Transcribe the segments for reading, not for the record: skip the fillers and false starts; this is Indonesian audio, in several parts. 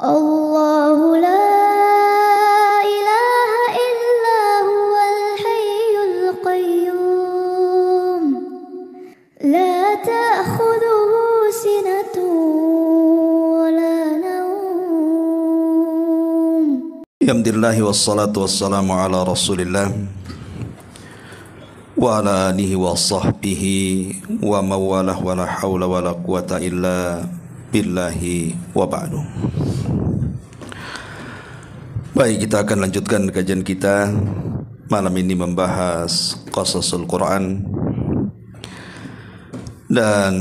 Allahu la ilaha illa huwal hayyul qayyum la ta'khudhuhu sinatun wa la nawm. Alhamdulillah wassalatu wassalamu ala Rasulillah wa ala alihi wa sahbihi wa mawalah wa la hawla wa la quwata illa billahi wa ba'du. Baik, kita akan lanjutkan kajian kita malam ini membahas Qasasul Quran. Dan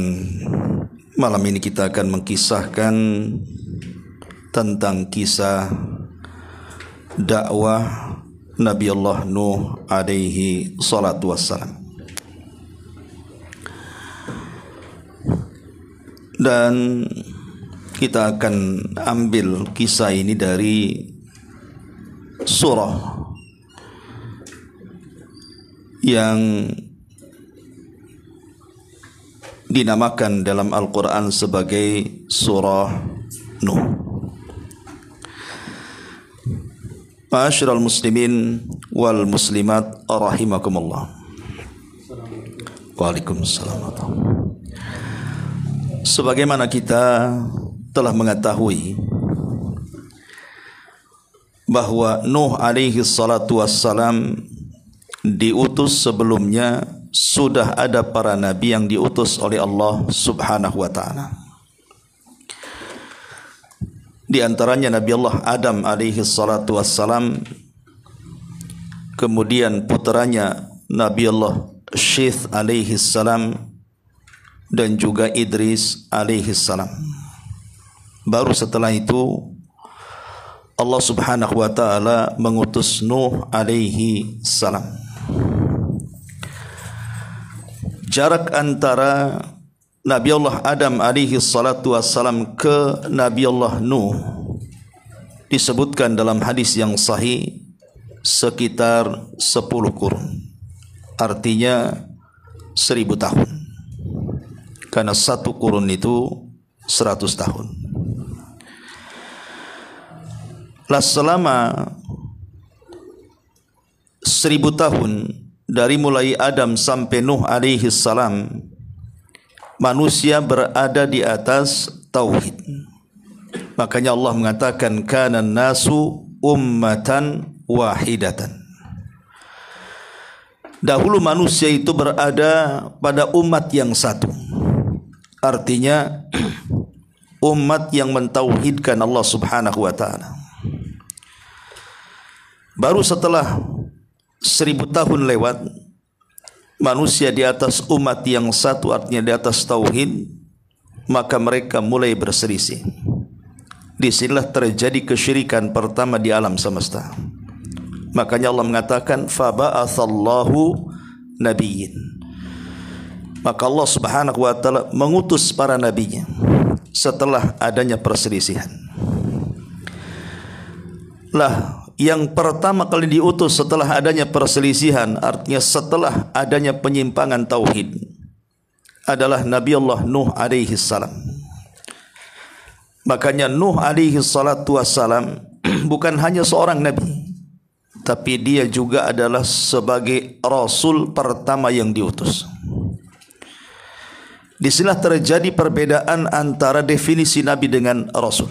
malam ini kita akan mengkisahkan tentang kisah dakwah Nabi Allah Nuh alaihi salatu wassalam. Dan kita akan ambil kisah ini dari surah yang dinamakan dalam Al-Quran sebagai surah Nuh. Ma'asyiral muslimin wal muslimat rahimakumullah. Waalaikumsalam. Sebagaimana kita telah mengetahui bahwa Nuh alaihi salatu wassalam diutus sebelumnya, sudah ada para nabi yang diutus oleh Allah subhanahu wa ta'ala. Di antaranya Nabi Allah Adam alaihi salatu wassalam, kemudian putranya Nabi Allah Syith alaihi salam, dan juga Idris alaihi salam. Baru setelah itu Allah subhanahu wa ta'ala mengutus Nuh alaihi salam. Jarak antara Nabi Allah Adam alaihi salatu wassalam ke Nabi Allah Nuh disebutkan dalam hadis yang sahih sekitar 10 kurun. Artinya 1000 tahun. Karena satu kurun itu 100 tahun. Lah selama 1000 tahun dari mulai Adam sampai Nuh alaihi salam, manusia berada di atas tauhid. Makanya Allah mengatakan kana nasu ummatan wahidatan. Dahulu manusia itu berada pada umat yang satu. Artinya umat yang mentauhidkan Allah subhanahu wa ta'ala. Baru setelah 1000 tahun lewat, manusia di atas umat yang satu, artinya di atas tauhid, maka mereka mulai berselisih. Disinilah terjadi kesyirikan pertama di alam semesta. Makanya Allah mengatakan faba'atsallahu nabiyyin. Maka Allah subhanahu wa ta'ala mengutus para nabinya setelah adanya perselisihan. Lah, yang pertama kali diutus setelah adanya perselisihan, artinya setelah adanya penyimpangan tauhid, adalah Nabi Allah Nuh alaihi salam. Makanya Nuh alaihi salatu wassalam bukan hanya seorang nabi, tapi dia juga adalah sebagai rasul pertama yang diutus. Disinilah terjadi perbedaan antara definisi nabi dengan rasul.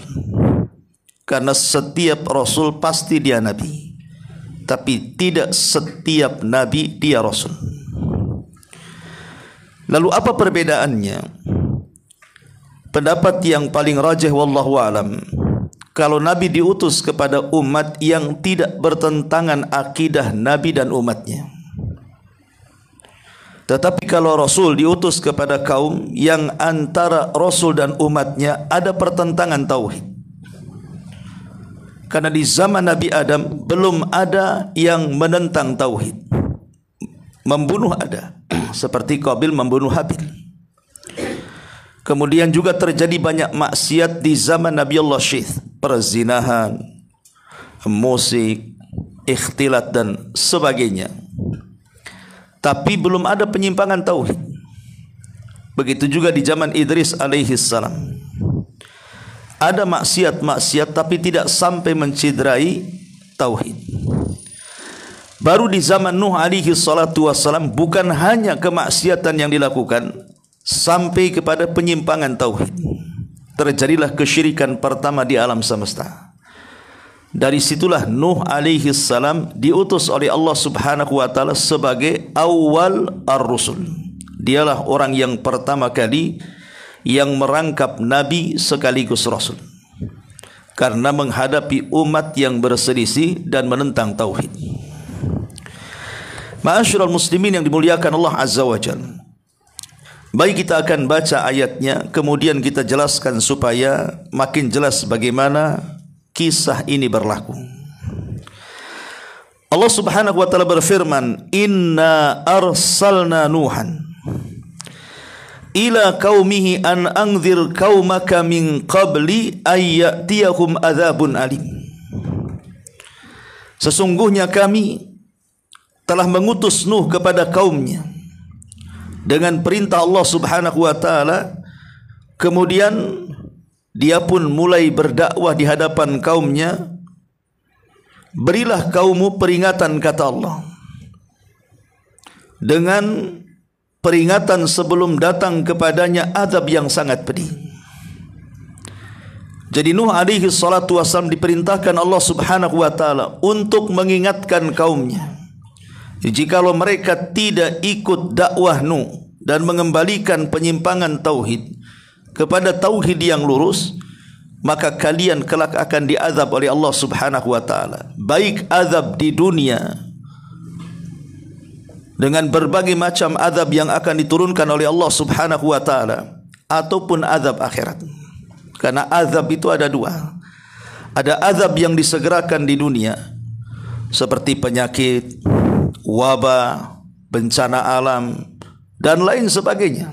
Karena setiap rasul pasti dia nabi, tapi tidak setiap nabi dia rasul. Lalu apa perbedaannya? Pendapat yang paling rajih wallahu alam, kalau nabi diutus kepada umat yang tidak bertentangan akidah nabi dan umatnya. Tetapi kalau rasul diutus kepada kaum yang antara rasul dan umatnya ada pertentangan tauhid. Karena di zaman Nabi Adam belum ada yang menentang tauhid. Membunuh ada, seperti Qabil membunuh Habil. Kemudian juga terjadi banyak maksiat di zaman Nabi Allah Syith, perzinahan, musik, ikhtilat dan sebagainya. Tapi belum ada penyimpangan tauhid. Begitu juga di zaman Idris alaihi salam. ada maksiat-maksiat tapi tidak sampai mencederai tauhid. Baru di zaman Nuh alaihi salatu wassalam bukan hanya kemaksiatan yang dilakukan, sampai kepada penyimpangan tauhid. Terjadilah kesyirikan pertama di alam semesta. Dari situlah Nuh alaihi salam diutus oleh Allah Subhanahu wa taala sebagai awal ar-rusul. Dialah orang yang pertama kali yang merangkap nabi sekaligus rasul, karena menghadapi umat yang berselisih dan menentang tauhid. Ma'asyiral muslimin yang dimuliakan Allah Azza wa Jalla, baik kita akan baca ayatnya, kemudian kita jelaskan supaya makin jelas bagaimana kisah ini berlaku. Allah Subhanahu wa taala berfirman, "Inna arsalna Nuhan ila qaumihi an anzir qaumaka min qabli ay ya'tiyahum adzabun alim." Sesungguhnya kami telah mengutus Nuh kepada kaumnya dengan perintah Allah Subhanahu wa taala. Kemudian dia pun mulai berdakwah di hadapan kaumnya. Berilah kaummu peringatan, kata Allah, dengan peringatan sebelum datang kepadanya azab yang sangat pedih. Jadi Nuh alaihi salatu wassalam diperintahkan Allah Subhanahu wa taala untuk mengingatkan kaumnya, jikalau mereka tidak ikut dakwah Nuh dan mengembalikan penyimpangan tauhid kepada tauhid yang lurus, maka kalian kelak akan diazab oleh Allah Subhanahu wa taala, baik azab di dunia dengan berbagai macam azab yang akan diturunkan oleh Allah Subhanahu wa taala, ataupun azab akhirat. Karena azab itu ada dua. Ada azab yang disegerakan di dunia seperti penyakit, wabah, bencana alam dan lain sebagainya,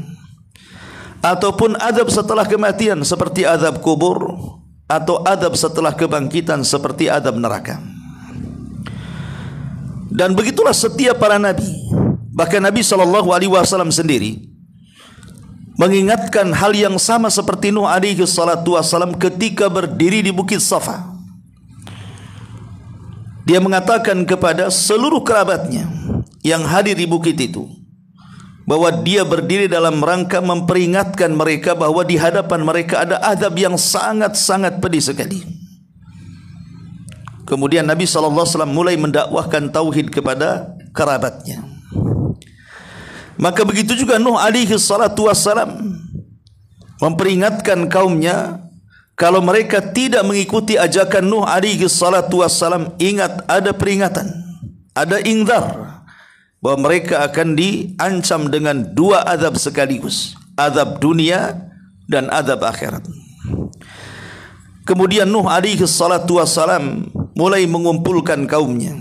ataupun azab setelah kematian seperti azab kubur, atau azab setelah kebangkitan seperti azab neraka. Dan begitulah setiap para nabi. Bahkan Nabi SAW sendiri mengingatkan hal yang sama seperti Nuh alaihi salatu wassalam ketika berdiri di Bukit Safa. Dia mengatakan kepada seluruh kerabatnya yang hadir di bukit itu bahwa dia berdiri dalam rangka memperingatkan mereka bahwa di hadapan mereka ada azab yang sangat-sangat pedih sekali. Kemudian Nabi SAW mulai mendakwahkan tauhid kepada kerabatnya. Maka begitu juga Nuh alaihi salatu wassalam memperingatkan kaumnya, kalau mereka tidak mengikuti ajakan Nuh alaihi salatu wassalam, ingat ada peringatan, ada inzar, bahwa mereka akan diancam dengan dua azab sekaligus, azab dunia dan azab akhirat. Kemudian Nuh alaihi salatu wassalam mulai mengumpulkan kaumnya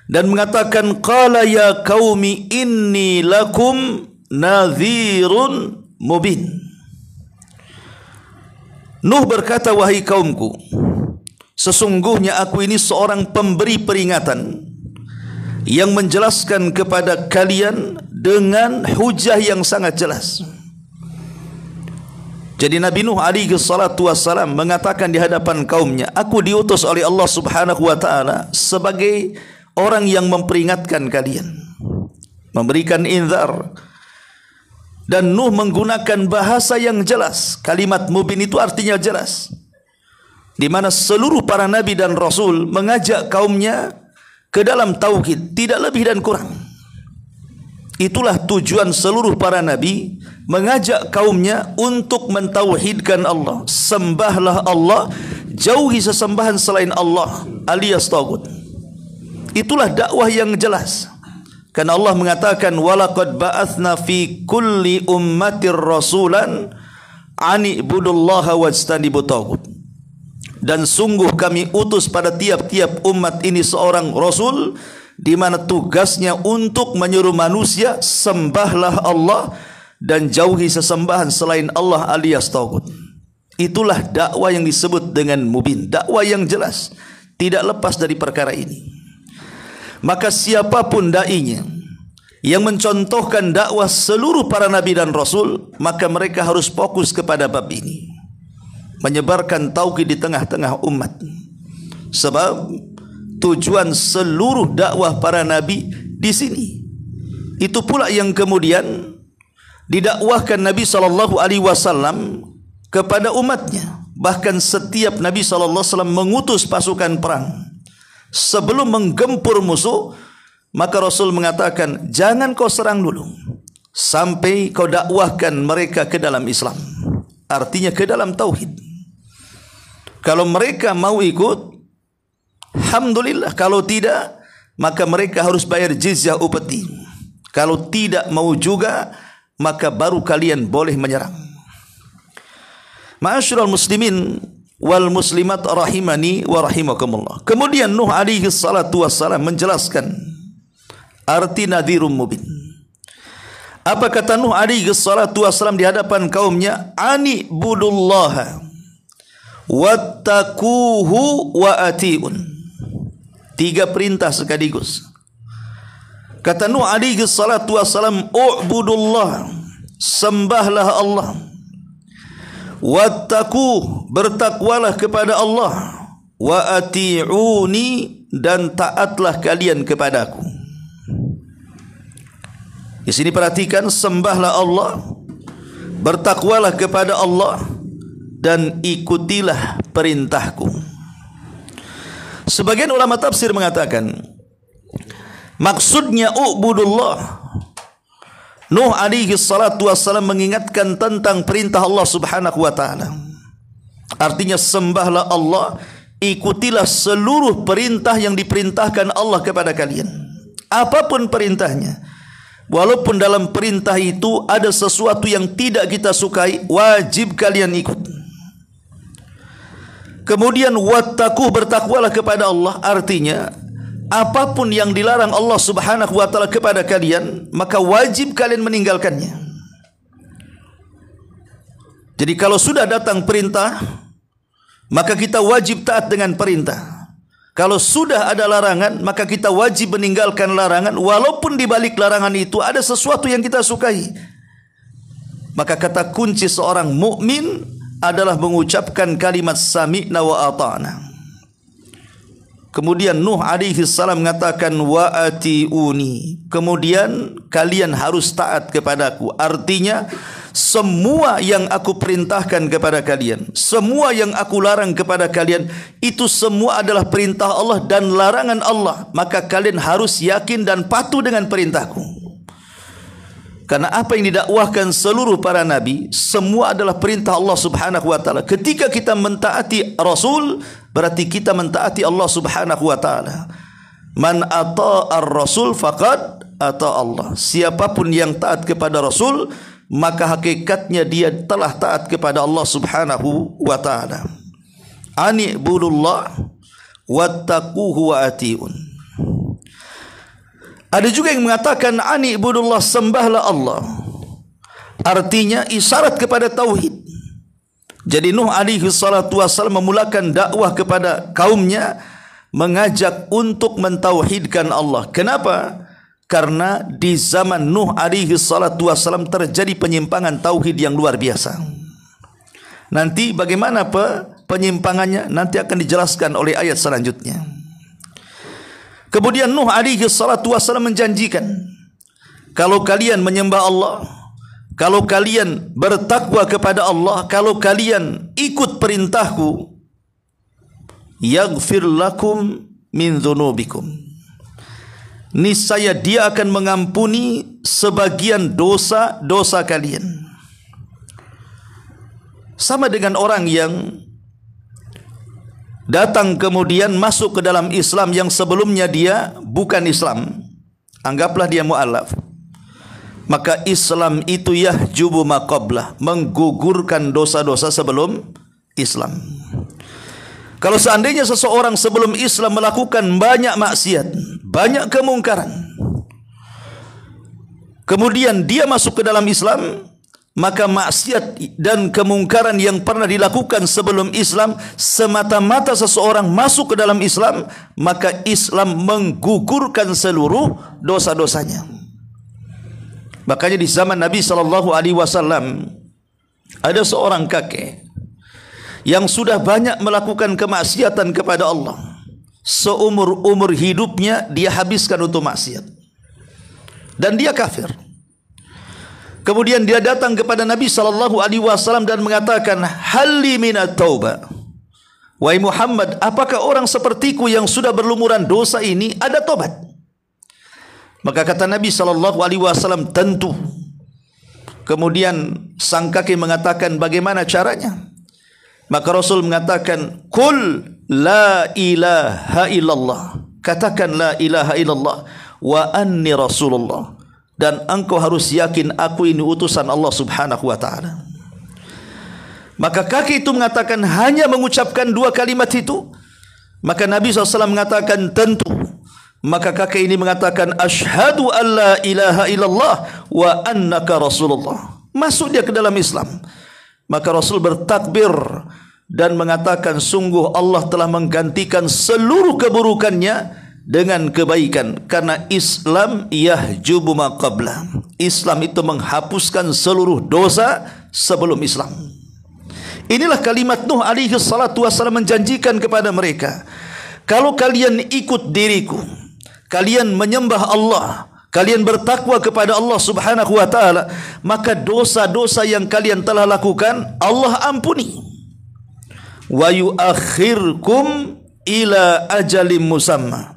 dan mengatakan, qala ya qaumi inni lakum nadhirun mubin. Nuh berkata, wahai kaumku, sesungguhnya aku ini seorang pemberi peringatan yang menjelaskan kepada kalian dengan hujah yang sangat jelas. Jadi Nabi Nuh alaihi salatu wassalam mengatakan di hadapan kaumnya, aku diutus oleh Allah Subhanahu wa taala sebagai orang yang memperingatkan kalian, memberikan inzar. Dan Nuh menggunakan bahasa yang jelas. Kalimat mubin itu artinya jelas, di mana seluruh para nabi dan rasul mengajak kaumnya ke dalam tauhid, tidak lebih dan kurang. Itulah tujuan seluruh para nabi, mengajak kaumnya untuk mentauhidkan Allah. Sembahlah Allah, jauhi sesembahan selain Allah alias tagut. Itulah dakwah yang jelas. Karena Allah mengatakan, walaqad ba'atsna fi kulli ummatir rasulan ani ibudullaha wajtanibut tagut. Dan sungguh kami utus pada tiap-tiap umat ini seorang rasul, di mana tugasnya untuk menyuruh manusia sembahlah Allah dan jauhi sesembahan selain Allah alias tagut. Itulah dakwah yang disebut dengan mubin, dakwah yang jelas, tidak lepas dari perkara ini. Maka siapapun da'inya yang mencontohkan dakwah seluruh para nabi dan rasul, maka mereka harus fokus kepada bab ini. menyebarkan tauhid di tengah-tengah umat. Sebab tujuan seluruh dakwah para nabi di sini. Itu pula yang kemudian didakwahkan Nabi SAW kepada umatnya. Bahkan setiap Nabi SAW mengutus pasukan perang, sebelum menggempur musuh, maka Rasul mengatakan, jangan kau serang dulu sampai kau dakwahkan mereka ke dalam Islam. Artinya ke dalam tauhid. Kalau mereka mau ikut, alhamdulillah. Kalau tidak, maka mereka harus bayar jizyah upeti. Kalau tidak mau juga, maka baru kalian boleh menyerang. Ma'asyiral muslimin wal muslimat rahimani wa rahimakumullah. Kemudian Nuh alaihi salatu wassalam menjelaskan arti nadhirum mubin. Apa kata Nuh alaihi salatu wassalam di hadapan kaumnya? Ani budullaha wattaquhu wa atiun. 3 perintah sekaligus. Kata Nuh alaihi salatu wassalam, u'budullah, sembahlah Allah. Wattaquh, bertakwalah kepada Allah. Wa ati'uni, dan taatlah kalian kepadaku. Di sini perhatikan, sembahlah Allah, bertakwalah kepada Allah, dan ikutilah perintahku. Sebagian ulama tafsir mengatakan, maksudnya u'budullah, Nuh alaihi salatu wassalam mengingatkan tentang perintah Allah subhanahu wa ta'ala. Artinya sembahlah Allah, ikutilah seluruh perintah yang diperintahkan Allah kepada kalian. Apapun perintahnya, walaupun dalam perintah itu ada sesuatu yang tidak kita sukai, wajib kalian ikut. Kemudian wattaquh, bertakwalah kepada Allah. Artinya apapun yang dilarang Allah subhanahu wa ta'ala kepada kalian, maka wajib kalian meninggalkannya. Jadi kalau sudah datang perintah, maka kita wajib taat dengan perintah. Kalau sudah ada larangan, maka kita wajib meninggalkan larangan, walaupun di balik larangan itu ada sesuatu yang kita sukai. Maka kata kunci seorang mukmin adalah mengucapkan kalimat sami'na wa ata'na. Kemudian Nuh alaihi salam mengatakan wa ati'uni. Kemudian kalian harus taat kepadaku. Artinya semua yang aku perintahkan kepada kalian, semua yang aku larang kepada kalian, itu semua adalah perintah Allah dan larangan Allah. Maka kalian harus yakin dan patuh dengan perintahku. Karena apa yang didakwahkan seluruh para nabi, semua adalah perintah Allah subhanahu wa ta'ala. Ketika kita mentaati Rasul, berarti kita mentaati Allah subhanahu wa ta'ala. Man ata'ar Rasul faqad ata Allah. Siapapun yang taat kepada Rasul, maka hakikatnya dia telah taat kepada Allah subhanahu wa ta'ala. Ani budullah wattaquhu wa ati'un. Ada juga yang mengatakan ani ibudullah, sembahlah Allah. Artinya isyarat kepada tauhid. Jadi Nuh alaihi salatu wassalam memulakan dakwah kepada kaumnya, mengajak untuk mentauhidkan Allah. Kenapa? Karena di zaman Nuh alaihi salatu wassalam terjadi penyimpangan tauhid yang luar biasa. Nanti bagaimana penyimpangannya nanti akan dijelaskan oleh ayat selanjutnya. Kemudian Nuh alaihi salatu wassalam menjanjikan, kalau kalian menyembah Allah, kalau kalian bertakwa kepada Allah, kalau kalian ikut perintahku, yaghfir lakum min dzunubikum. Niscaya dia akan mengampuni sebagian dosa-dosa kalian. Sama dengan orang yang datang kemudian masuk ke dalam Islam yang sebelumnya dia bukan Islam. Anggaplah dia mu'alaf. Maka Islam itu yahjubu ma qablah, menggugurkan dosa-dosa sebelum Islam. Kalau seandainya seseorang sebelum Islam melakukan banyak maksiat, banyak kemungkaran, kemudian dia masuk ke dalam Islam, maka maksiat dan kemungkaran yang pernah dilakukan sebelum Islam, semata-mata seseorang masuk ke dalam Islam, maka Islam menggugurkan seluruh dosa-dosanya. Makanya di zaman Nabi SAW ada seorang kakek yang sudah banyak melakukan kemaksiatan kepada Allah, seumur-umur hidupnya dia habiskan untuk maksiat, dan dia kafir. Kemudian dia datang kepada Nabi SAW dan mengatakan, halli minat taubah. Wahai Muhammad, apakah orang sepertiku yang sudah berlumuran dosa ini ada tobat? Maka kata Nabi SAW, tentu. Kemudian sang kakek mengatakan, bagaimana caranya? Maka Rasul mengatakan, Qul la ilaha illallah. Katakan la ilaha illallah wa anni Rasulullah. Dan engkau harus yakin aku ini utusan Allah Subhanahu wa ta'ala. Maka kakek itu mengatakan, hanya mengucapkan dua kalimat itu. Maka Nabi SAW mengatakan, tentu. Maka kakek ini mengatakan, asyhadu an la ilaha illallah wa annaka Rasulullah. Masuk dia ke dalam Islam. Maka Rasul bertakbir dan mengatakan, sungguh Allah telah menggantikan seluruh keburukannya dengan kebaikan, karena Islam yahjubu ma qabla. Islam itu menghapuskan seluruh dosa sebelum Islam. Inilah kalimat Nuh alaihi salatu wassalam menjanjikan kepada mereka, kalau kalian ikut diriku, kalian menyembah Allah, kalian bertakwa kepada Allah Subhanahu wa taala, maka dosa-dosa yang kalian telah lakukan Allah ampuni. Wa yuakhirkum ila ajalim musamma.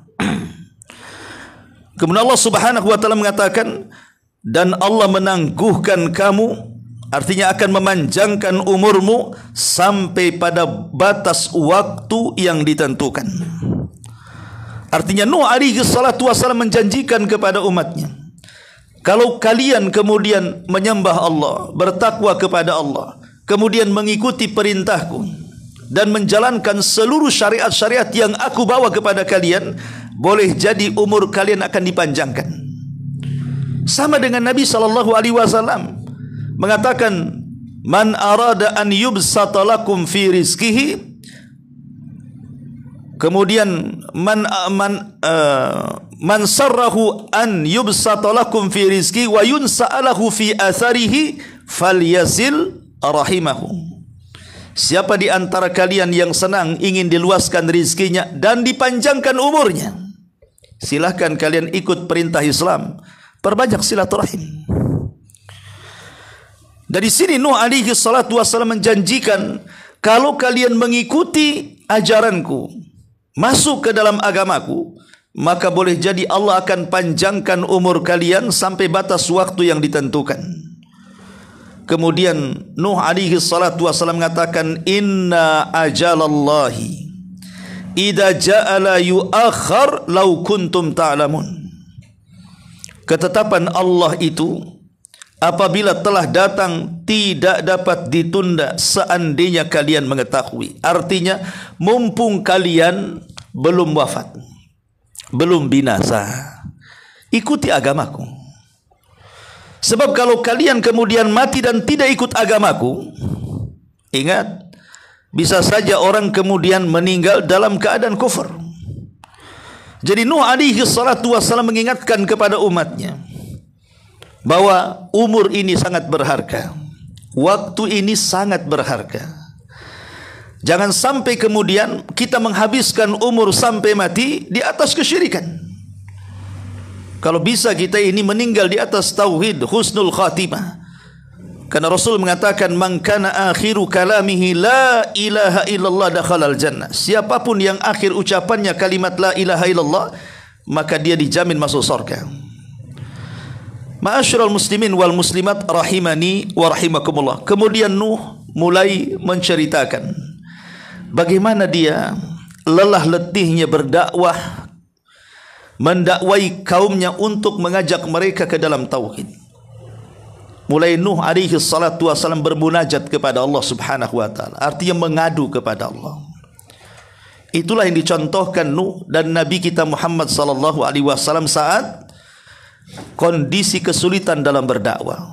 Kemudian Allah Subhanahu wa taala mengatakan, dan Allah menangguhkan kamu, artinya akan memanjangkan umurmu sampai pada batas waktu yang ditentukan. Artinya Nuh alaihi salatu wassalam menjanjikan kepada umatnya, kalau kalian kemudian menyembah Allah, bertakwa kepada Allah, kemudian mengikuti perintahku dan menjalankan seluruh syariat-syariat yang aku bawa kepada kalian, boleh jadi umur kalian akan dipanjangkan. Sama dengan Nabi SAW mengatakan, man arada an yubsata lakum fi rizqihi, kemudian man sarrahu an yubsata lakum fi rizqihi wa yunsa'alahu fi atharihi falyasil rahimahu. Siapa di antara kalian yang senang ingin diluaskan rizkinya dan dipanjangkan umurnya, silahkan kalian ikut perintah Islam, perbanyak silaturahim. Dari sini Nuh alaihi salatu wassalam menjanjikan, kalau kalian mengikuti ajaranku, masuk ke dalam agamaku, maka boleh jadi Allah akan panjangkan umur kalian sampai batas waktu yang ditentukan. Kemudian Nuh alaihi salatu wassalam mengatakan, inna ajalallahi idza ja'ala yu'akhkhar law kuntum ta'lamun. Ketetapan Allah itu apabila telah datang tidak dapat ditunda seandainya kalian mengetahui. Artinya mumpung kalian belum wafat, belum binasa, ikuti agamaku. Sebab kalau kalian kemudian mati dan tidak ikut agamaku, ingat, bisa saja orang kemudian meninggal dalam keadaan kufur. Jadi Nuh alaihi salatu wassalam mengingatkan kepada umatnya bahwa umur ini sangat berharga, waktu ini sangat berharga. Jangan sampai kemudian kita menghabiskan umur sampai mati di atas kesyirikan. Kalau bisa kita ini meninggal di atas tauhid, husnul khatimah. Karena Rasul mengatakan, man kana akhiru kalamihi la ilaha illallah dakhalal jannah. Siapapun yang akhir ucapannya kalimat la ilaha illallah, maka dia dijamin masuk surga. Ma'asyiral muslimin wal muslimat rahimani wa rahimakumullah. Kemudian Nuh mulai menceritakan bagaimana dia lelah letihnya berdakwah, mendakwai kaumnya untuk mengajak mereka ke dalam tauhid. Mulai Nuh alaihi salatu wassalam bermunajat kepada Allah Subhanahu wa taala, artinya mengadu kepada Allah. Itulah yang dicontohkan Nuh dan Nabi kita Muhammad sallallahu alaihi wasallam saat kondisi kesulitan dalam berdakwah.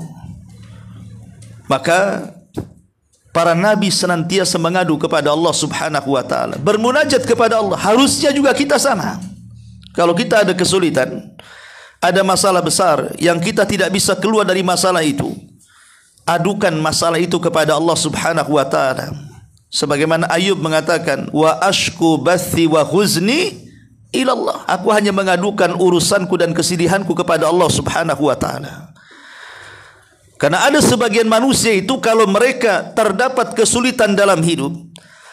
Maka para nabi senantiasa mengadu kepada Allah Subhanahu wa taala, bermunajat kepada Allah. Harusnya juga kita sama. Kalau kita ada kesulitan, ada masalah besar yang kita tidak bisa keluar dari masalah itu, adukan masalah itu kepada Allah Subhanahu wa taala. Sebagaimana Ayub mengatakan, wa ashku bathi wa huzni ilallah. Aku hanya mengadukan urusanku dan kesedihanku kepada Allah Subhanahu wa taala. Karena ada sebagian manusia itu kalau mereka terdapat kesulitan dalam hidup,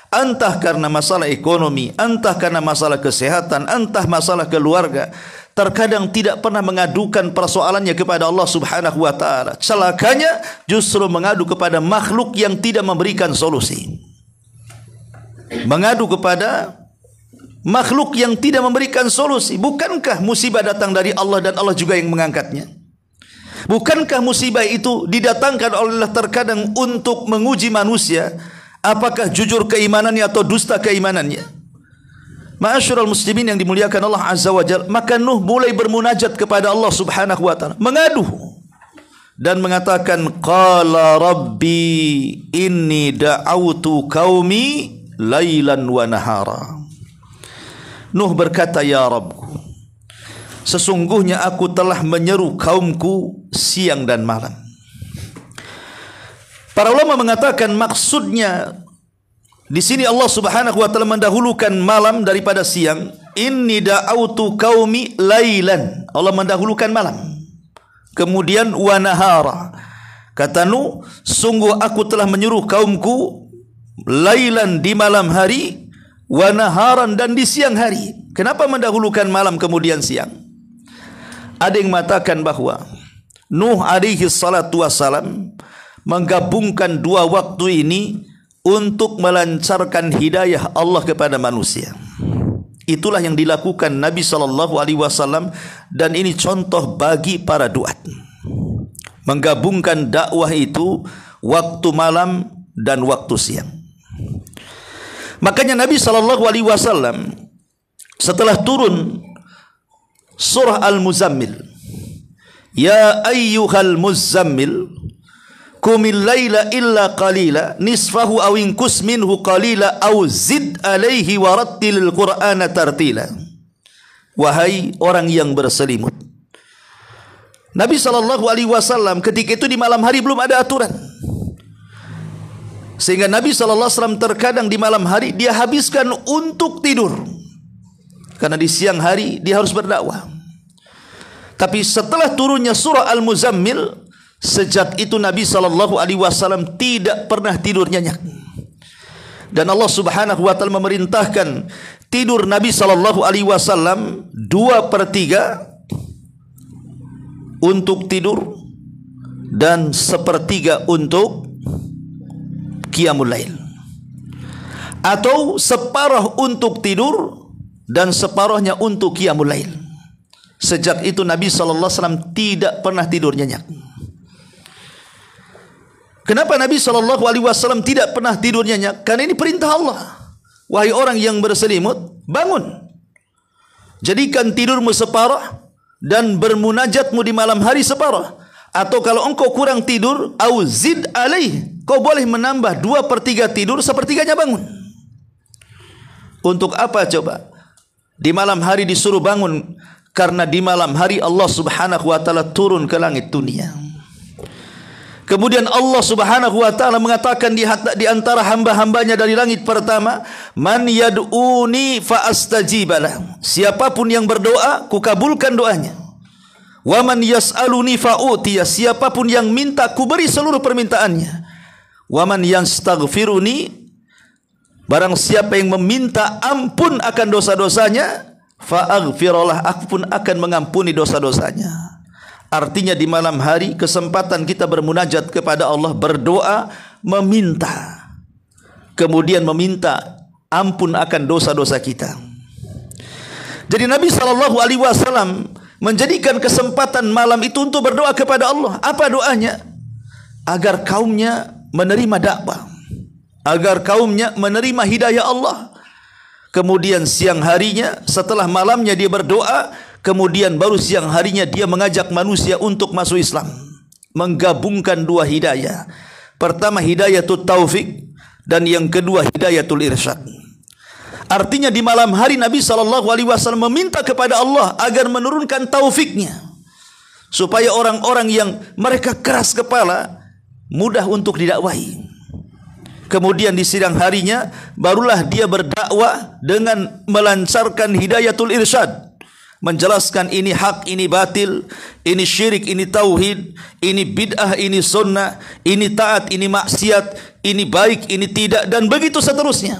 entah karena masalah ekonomi, entah karena masalah kesehatan, entah masalah keluarga, terkadang tidak pernah mengadukan persoalannya kepada Allah Subhanahu wa taala. Celakanya justru mengadu kepada makhluk yang tidak memberikan solusi. Mengadu kepada makhluk yang tidak memberikan solusi. Bukankah musibah datang dari Allah dan Allah juga yang mengangkatnya? Bukankah musibah itu didatangkan oleh Allah terkadang untuk menguji manusia, apakah jujur keimanannya atau dusta keimanannya? Ma'asyiral muslimin yang dimuliakan Allah Azza wa Jalla, maka Nuh mulai bermunajat kepada Allah Subhanahu wa taala, mengadu dan mengatakan, qala rabbi inni da'autu qaumi lailan wa nahara. Nuh berkata, ya Rabbku, sesungguhnya aku telah menyeru kaumku siang dan malam. Para ulama mengatakan maksudnya di sini Allah Subhanahu wa taala mendahulukan malam daripada siang. Inni da'autu qaumi lailan. Allah mendahulukan malam. Kemudian wa nahara. Kata Nuh, sungguh aku telah menyuruh kaumku lailan di malam hari, wa naharan dan di siang hari. Kenapa mendahulukan malam kemudian siang? Ada yang mengatakan bahwa Nuh alaihi salatu wassalam menggabungkan dua waktu ini untuk melancarkan hidayah Allah kepada manusia. Itulah yang dilakukan Nabi SAW, dan ini contoh bagi para duat. Menggabungkan dakwah itu waktu malam dan waktu siang. Makanya Nabi SAW setelah turun surah Al-Muzammil, ya ayyuhal muzammil qumil laila illa qalila nisfahu aw inqus minhu qalila aw zid alaihi warattilil qur'ana tartila. Wahai orang yang berselimut. Nabi SAW ketika itu di malam hari belum ada aturan, sehingga Nabi SAW terkadang di malam hari dia habiskan untuk tidur, karena di siang hari dia harus berdakwah. Tapi setelah turunnya surah Al-Muzammil, sejak itu Nabi SAW tidak pernah tidur nyenyak. Dan Allah Subhanahu wa taala memerintahkan tidur Nabi SAW 2/3 untuk tidur dan 1/3 untuk qiyamul lail, atau separuh untuk tidur dan separuhnya untuk qiyamul lail. Sejak itu Nabi SAW tidak pernah tidur nyenyak. Kenapa Nabi SAW tidak pernah tidur nyenyak? Karena ini perintah Allah. Wahai orang yang berselimut, bangun, jadikan tidurmu separuh dan bermunajatmu di malam hari separuh. Atau kalau engkau kurang tidur, au zid alaih, kau boleh menambah 2/3 tidur, 1/3-nya bangun. Untuk apa coba? Di malam hari disuruh bangun, karena di malam hari Allah Subhanahu wa taala turun ke langit dunia. Kemudian Allah Subhanahu wa taala mengatakan di antara hamba-hambanya dari langit pertama, man yad'uni fa astajibalah. Siapapun yang berdoa, kukabulkan doanya. Wa man yas'aluni fa utiya. Siapapun yang minta, kuberi seluruh permintaannya. Wa man yastaghfiruni, barang siapa yang meminta ampun akan dosa-dosanya, fa aghfirullah, aku pun akan mengampuni dosa-dosanya. Artinya di malam hari kesempatan kita bermunajat kepada Allah, berdoa, meminta, kemudian meminta ampun akan dosa-dosa kita. Jadi Nabi SAW menjadikan kesempatan malam itu untuk berdoa kepada Allah. Apa doanya? Agar kaumnya menerima dakwah, agar kaumnya menerima hidayah Allah. Kemudian siang harinya, setelah malamnya dia berdoa, kemudian baru siang harinya dia mengajak manusia untuk masuk Islam. Menggabungkan dua hidayah. Pertama hidayatul taufik, dan yang kedua hidayatul irsyad. Artinya di malam hari Nabi SAW meminta kepada Allah agar menurunkan taufiknya, supaya orang-orang yang mereka keras kepala mudah untuk didakwahi. Kemudian di siang harinya barulah dia berdakwah dengan melancarkan hidayatul irsyad, menjelaskan ini hak, ini batil, ini syirik, ini tauhid, ini bid'ah, ini sunnah, ini taat, ini maksiat, ini baik, ini tidak, dan begitu seterusnya.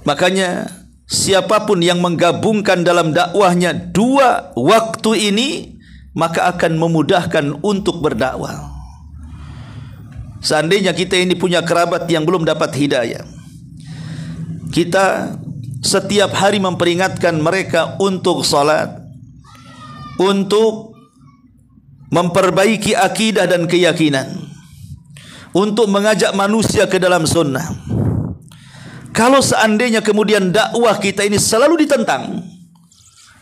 Makanya siapapun yang menggabungkan dalam dakwahnya dua waktu ini, maka akan memudahkan untuk berdakwah. Seandainya kita ini punya kerabat yang belum dapat hidayah, kita setiap hari memperingatkan mereka untuk salat, untuk memperbaiki akidah dan keyakinan, untuk mengajak manusia ke dalam sunnah. Kalau seandainya kemudian dakwah kita ini selalu ditentang,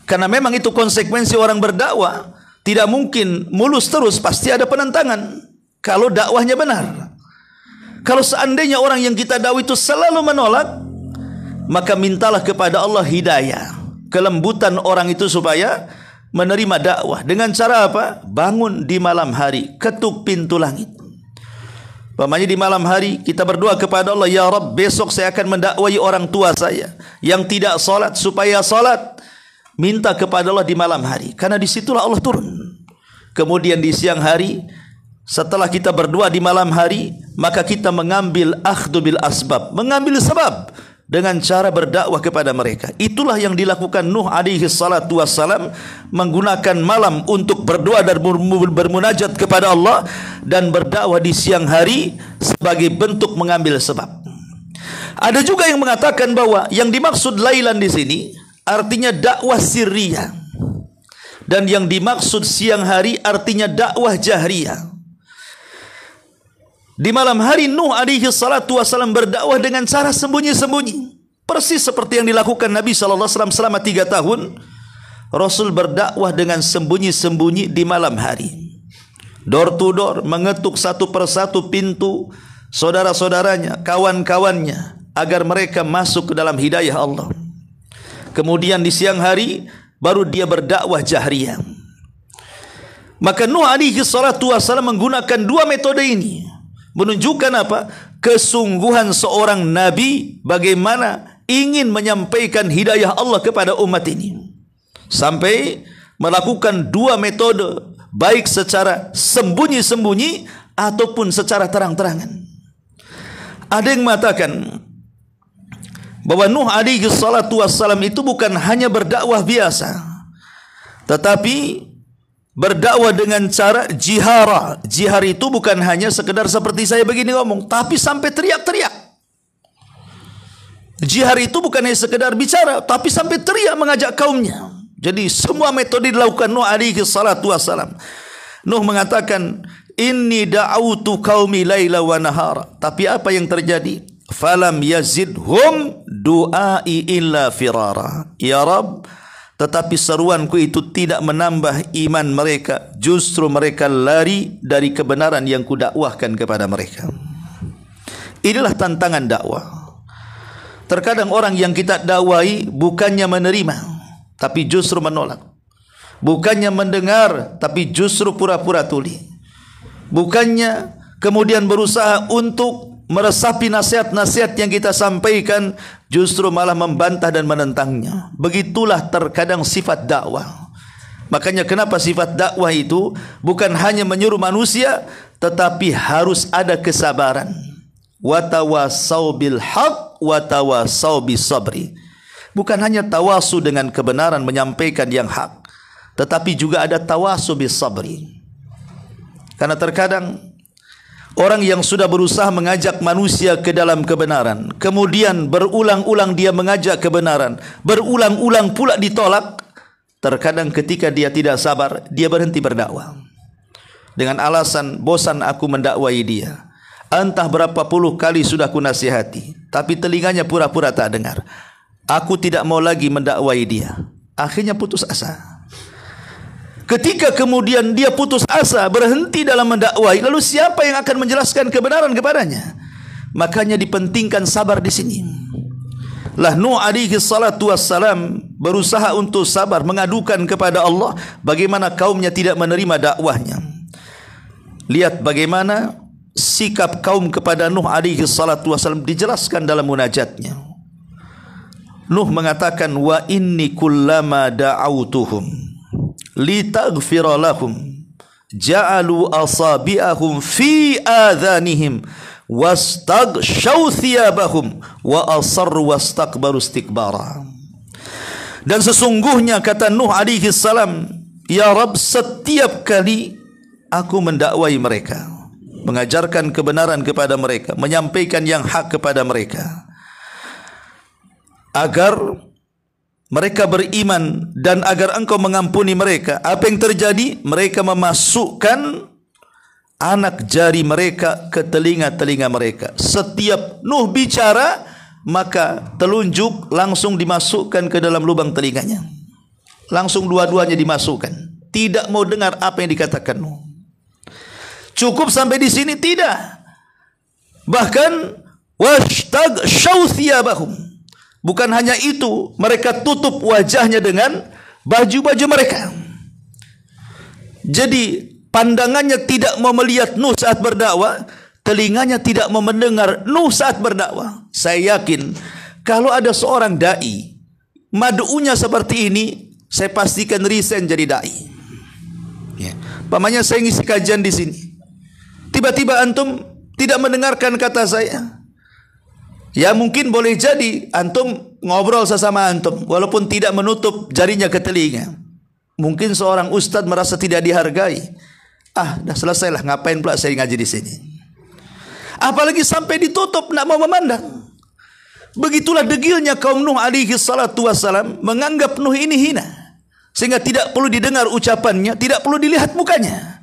karena memang itu konsekuensi orang berdakwah, tidak mungkin mulus terus, pasti ada penentangan kalau dakwahnya benar. Kalau seandainya orang yang kita dakwah itu selalu menolak, maka mintalah kepada Allah hidayah, kelembutan orang itu supaya menerima dakwah. Dengan cara apa? Bangun di malam hari, ketuk pintu langit. Pamannya di malam hari kita berdoa kepada Allah, ya Rabb, besok saya akan mendakwai orang tua saya yang tidak salat supaya salat. Minta kepada Allah di malam hari, karena disitulah Allah turun. Kemudian di siang hari, setelah kita berdoa di malam hari, maka kita mengambil akhdhu bil asbab, mengambil sebab dengan cara berdakwah kepada mereka. Itulah yang dilakukan Nuh alaihi salatu wassalam, menggunakan malam untuk berdoa dan bermunajat kepada Allah, dan berdakwah di siang hari sebagai bentuk mengambil sebab. Ada juga yang mengatakan bahwa yang dimaksud lailan di sini artinya dakwah sirriyah, dan yang dimaksud siang hari artinya dakwah jahriyah. Di malam hari Nuh alaihi salatu wasallam berdakwah dengan cara sembunyi-sembunyi, persis seperti yang dilakukan Nabi SAW selama 3 tahun. Rasul berdakwah dengan sembunyi-sembunyi di malam hari, door to door, mengetuk satu persatu pintu saudara-saudaranya, kawan-kawannya, agar mereka masuk ke dalam hidayah Allah. Kemudian di siang hari baru dia berdakwah jahriyah. Maka Nuh alaihi salatu wasallam menggunakan dua metode ini, menunjukkan apa? Kesungguhan seorang nabi bagaimana ingin menyampaikan hidayah Allah kepada umat ini, sampai melakukan dua metode, baik secara sembunyi-sembunyi ataupun secara terang-terangan. Ada yang mengatakan bahwa Nuh alaihi salatu wassalam itu bukan hanya berdakwah biasa, tetapi berdakwah dengan cara jihara. Jihar itu bukan hanya sekedar seperti saya begini ngomong, tapi sampai teriak-teriak. Jihar itu bukan hanya sekedar bicara, tapi sampai teriak mengajak kaumnya. Jadi semua metode dilakukan Nuh alaihi salatu wassalam. Nuh mengatakan, inni da'autu qaumi laila wa nahara. Tapi apa yang terjadi? Falam yazidhum du'ai illa firara. Ya Rabb, tetapi seruanku itu tidak menambah iman mereka, justru mereka lari dari kebenaran yang kudakwahkan kepada mereka. Inilah tantangan dakwah. Terkadang orang yang kita dakwai bukannya menerima, tapi justru menolak. Bukannya mendengar, tapi justru pura-pura tuli. Bukannya kemudian berusaha untuk meresapi nasihat-nasihat yang kita sampaikan, justru malah membantah dan menentangnya. Begitulah terkadang sifat dakwah. Makanya kenapa sifat dakwah itu bukan hanya menyuruh manusia, tetapi harus ada kesabaran. Watawasau bil haq, watawasau bis sabri. Bukan hanya tawasu dengan kebenaran, menyampaikan yang hak, tetapi juga ada tawasu bis sabri. Karena terkadang orang yang sudah berusaha mengajak manusia ke dalam kebenaran, kemudian berulang-ulang dia mengajak kebenaran, berulang-ulang pula ditolak, terkadang ketika dia tidak sabar, dia berhenti berdakwah dengan alasan, bosan aku mendakwai dia. Entah berapa puluh kali sudah ku nasihati, tapi telinganya pura-pura tak dengar. Aku tidak mau lagi mendakwai dia. Akhirnya putus asa. Ketika kemudian dia putus asa, berhenti dalam mendakwai, lalu siapa yang akan menjelaskan kebenaran kepadanya? Makanya dipentingkan sabar di sini. Lah Nuh alaihi salatu wassalam berusaha untuk sabar, mengadukan kepada Allah bagaimana kaumnya tidak menerima dakwahnya. Lihat bagaimana sikap kaum kepada Nuh alaihi salatu wasallam dijelaskan dalam munajatnya. Nuh mengatakan, wa inni kullama da'autuhum litaghfira lahum ja'alu asabi'ahum fi adhanihim wastaghshaw thiyabahum wa asarru wastakbaru istikbara. Dan sesungguhnya kata Nuh alaihi salam, ya Rabb, setiap kali aku mendakwai mereka, mengajarkan kebenaran kepada mereka, menyampaikan yang hak kepada mereka, agar mereka beriman dan agar engkau mengampuni mereka, apa yang terjadi? Mereka memasukkan anak jari mereka ke telinga-telinga mereka. Setiap Nuh bicara, maka telunjuk langsung dimasukkan ke dalam lubang telinganya. Langsung dua-duanya dimasukkan. Tidak mau dengar apa yang dikatakan Nuh. Cukup sampai di sini? Tidak. Bahkan wastaghshaw thiyabahum. Bukan hanya itu, mereka tutup wajahnya dengan baju-baju mereka. Jadi pandangannya tidak mau melihat Nuh saat berdakwah, telinganya tidak mau mendengar Nuh saat berdakwah. Saya yakin kalau ada seorang dai mad'unya seperti ini, saya pastikan resign jadi dai. Ya. Pamannya saya ngisi kajian di sini, tiba-tiba antum tidak mendengarkan kata saya. Ya mungkin boleh jadi antum ngobrol sesama antum walaupun tidak menutup jarinya ke telinga. Mungkin seorang ustadz merasa tidak dihargai. Dah selesailah, ngapain pula saya ngaji di sini? Apalagi sampai ditutup, nak mau memandang. Begitulah degilnya kaum Nuh alaihi salatu wassalam, menganggap Nuh ini hina, sehingga tidak perlu didengar ucapannya, tidak perlu dilihat mukanya.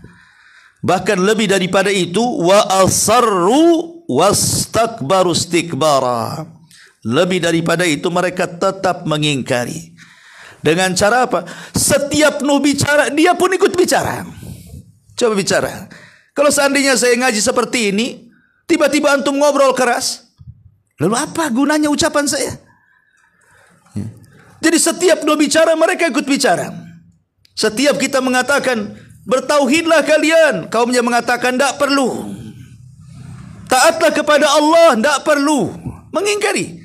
Bahkan lebih daripada itu, wa asarru wastakbaru istikbara. Lebih daripada itu, mereka tetap mengingkari. Dengan cara apa? Setiap Nuh bicara, dia pun ikut bicara. Coba bicara. Kalau seandainya saya ngaji seperti ini, tiba-tiba antum ngobrol keras, lalu apa gunanya ucapan saya? Jadi setiap Nuh bicara, mereka ikut bicara. Setiap kita mengatakan bertauhidlah kalian, kaumnya mengatakan tidak perlu. Taatlah kepada Allah, tidak perlu. Mengingkari.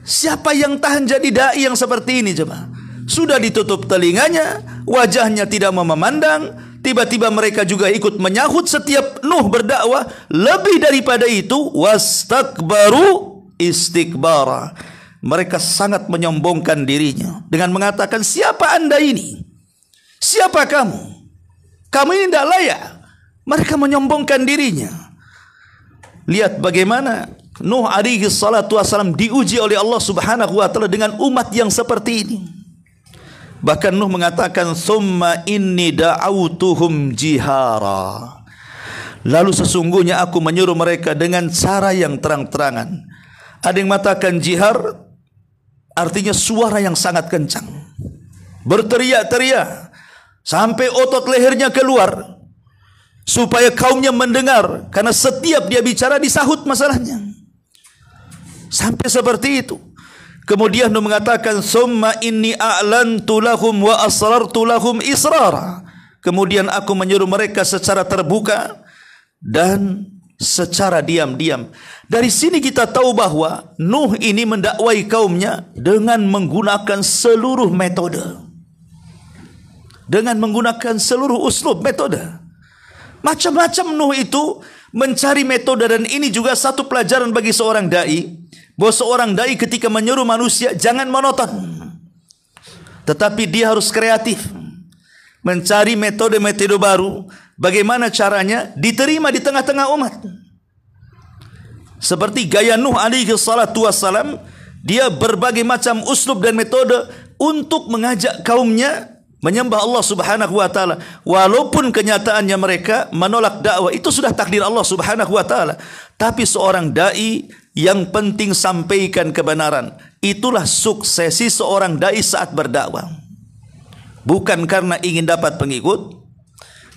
Siapa yang tahan jadi dai yang seperti ini coba? Sudah ditutup telinganya, wajahnya tidak mau memandang, tiba-tiba mereka juga ikut menyahut setiap Nuh berdakwah. Lebih daripada itu, wastakbaru istikbara. Mereka sangat menyombongkan dirinya dengan mengatakan, siapa anda ini? Siapa kamu? Kamu ini tidak layak. Mereka menyombongkan dirinya. Lihat bagaimana Nuh alaihi salatu wassalam diuji oleh Allah subhanahu wa ta'ala dengan umat yang seperti ini. Bahkan Nuh mengatakan, summa inni da'autuhum jihara. Lalu sesungguhnya aku menyuruh mereka dengan cara yang terang-terangan. Ada yang mengatakan jihar artinya suara yang sangat kencang, berteriak-teriak sampai otot lehernya keluar, supaya kaumnya mendengar, karena setiap dia bicara disahut masalahnya. Sampai seperti itu. Kemudian Nuh mengatakan, summa inni a'lantu lahum wa asrartu lahum israra. Kemudian aku menyuruh mereka secara terbuka dan secara diam-diam. Dari sini kita tahu bahwa Nuh ini mendakwai kaumnya dengan menggunakan seluruh metode, dengan menggunakan seluruh uslub, metode. Macam-macam Nuh itu mencari metode. Dan ini juga satu pelajaran bagi seorang dai, bahwa seorang dai ketika menyuruh manusia jangan monoton, tetapi dia harus kreatif, mencari metode-metode baru. Bagaimana caranya diterima di tengah-tengah umat. Seperti gaya Nuh alaihi salatu wassalam, dia berbagai macam uslub dan metode untuk mengajak kaumnya menyembah Allah subhanahu wa ta'ala. Walaupun kenyataannya mereka menolak dakwah, itu sudah takdir Allah subhanahu wa ta'ala. Tapi seorang da'i yang penting sampaikan kebenaran. Itulah suksesi seorang da'i saat berdakwah. Bukan karena ingin dapat pengikut,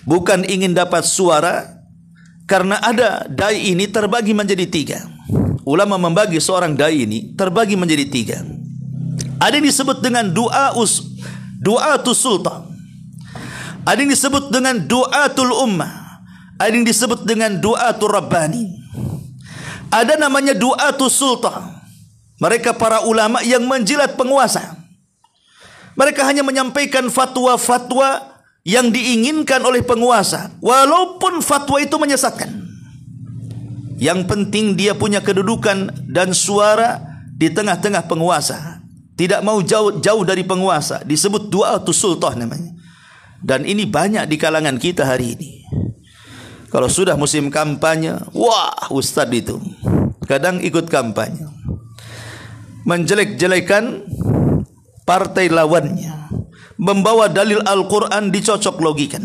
bukan ingin dapat suara. Karena ada da'i ini terbagi menjadi tiga. Ulama membagi seorang da'i ini terbagi menjadi tiga. Ada yang disebut dengan du'atus sultan, ada yang disebut dengan du'atul ummah, Ada yang disebut dengan du'atul rabbani. Ada namanya du'atul sultan. Mereka para ulama yang menjilat penguasa. Mereka hanya menyampaikan fatwa-fatwa yang diinginkan oleh penguasa, walaupun fatwa itu menyesatkan. Yang penting dia punya kedudukan dan suara di tengah-tengah penguasa, tidak mau jauh dari penguasa. Disebut du'atul sultan namanya. Dan ini banyak di kalangan kita hari ini. Kalau sudah musim kampanye, wah ustadz itu kadang ikut kampanye, menjelek-jelekan partai lawannya, membawa dalil Al-Quran dicocok logikan.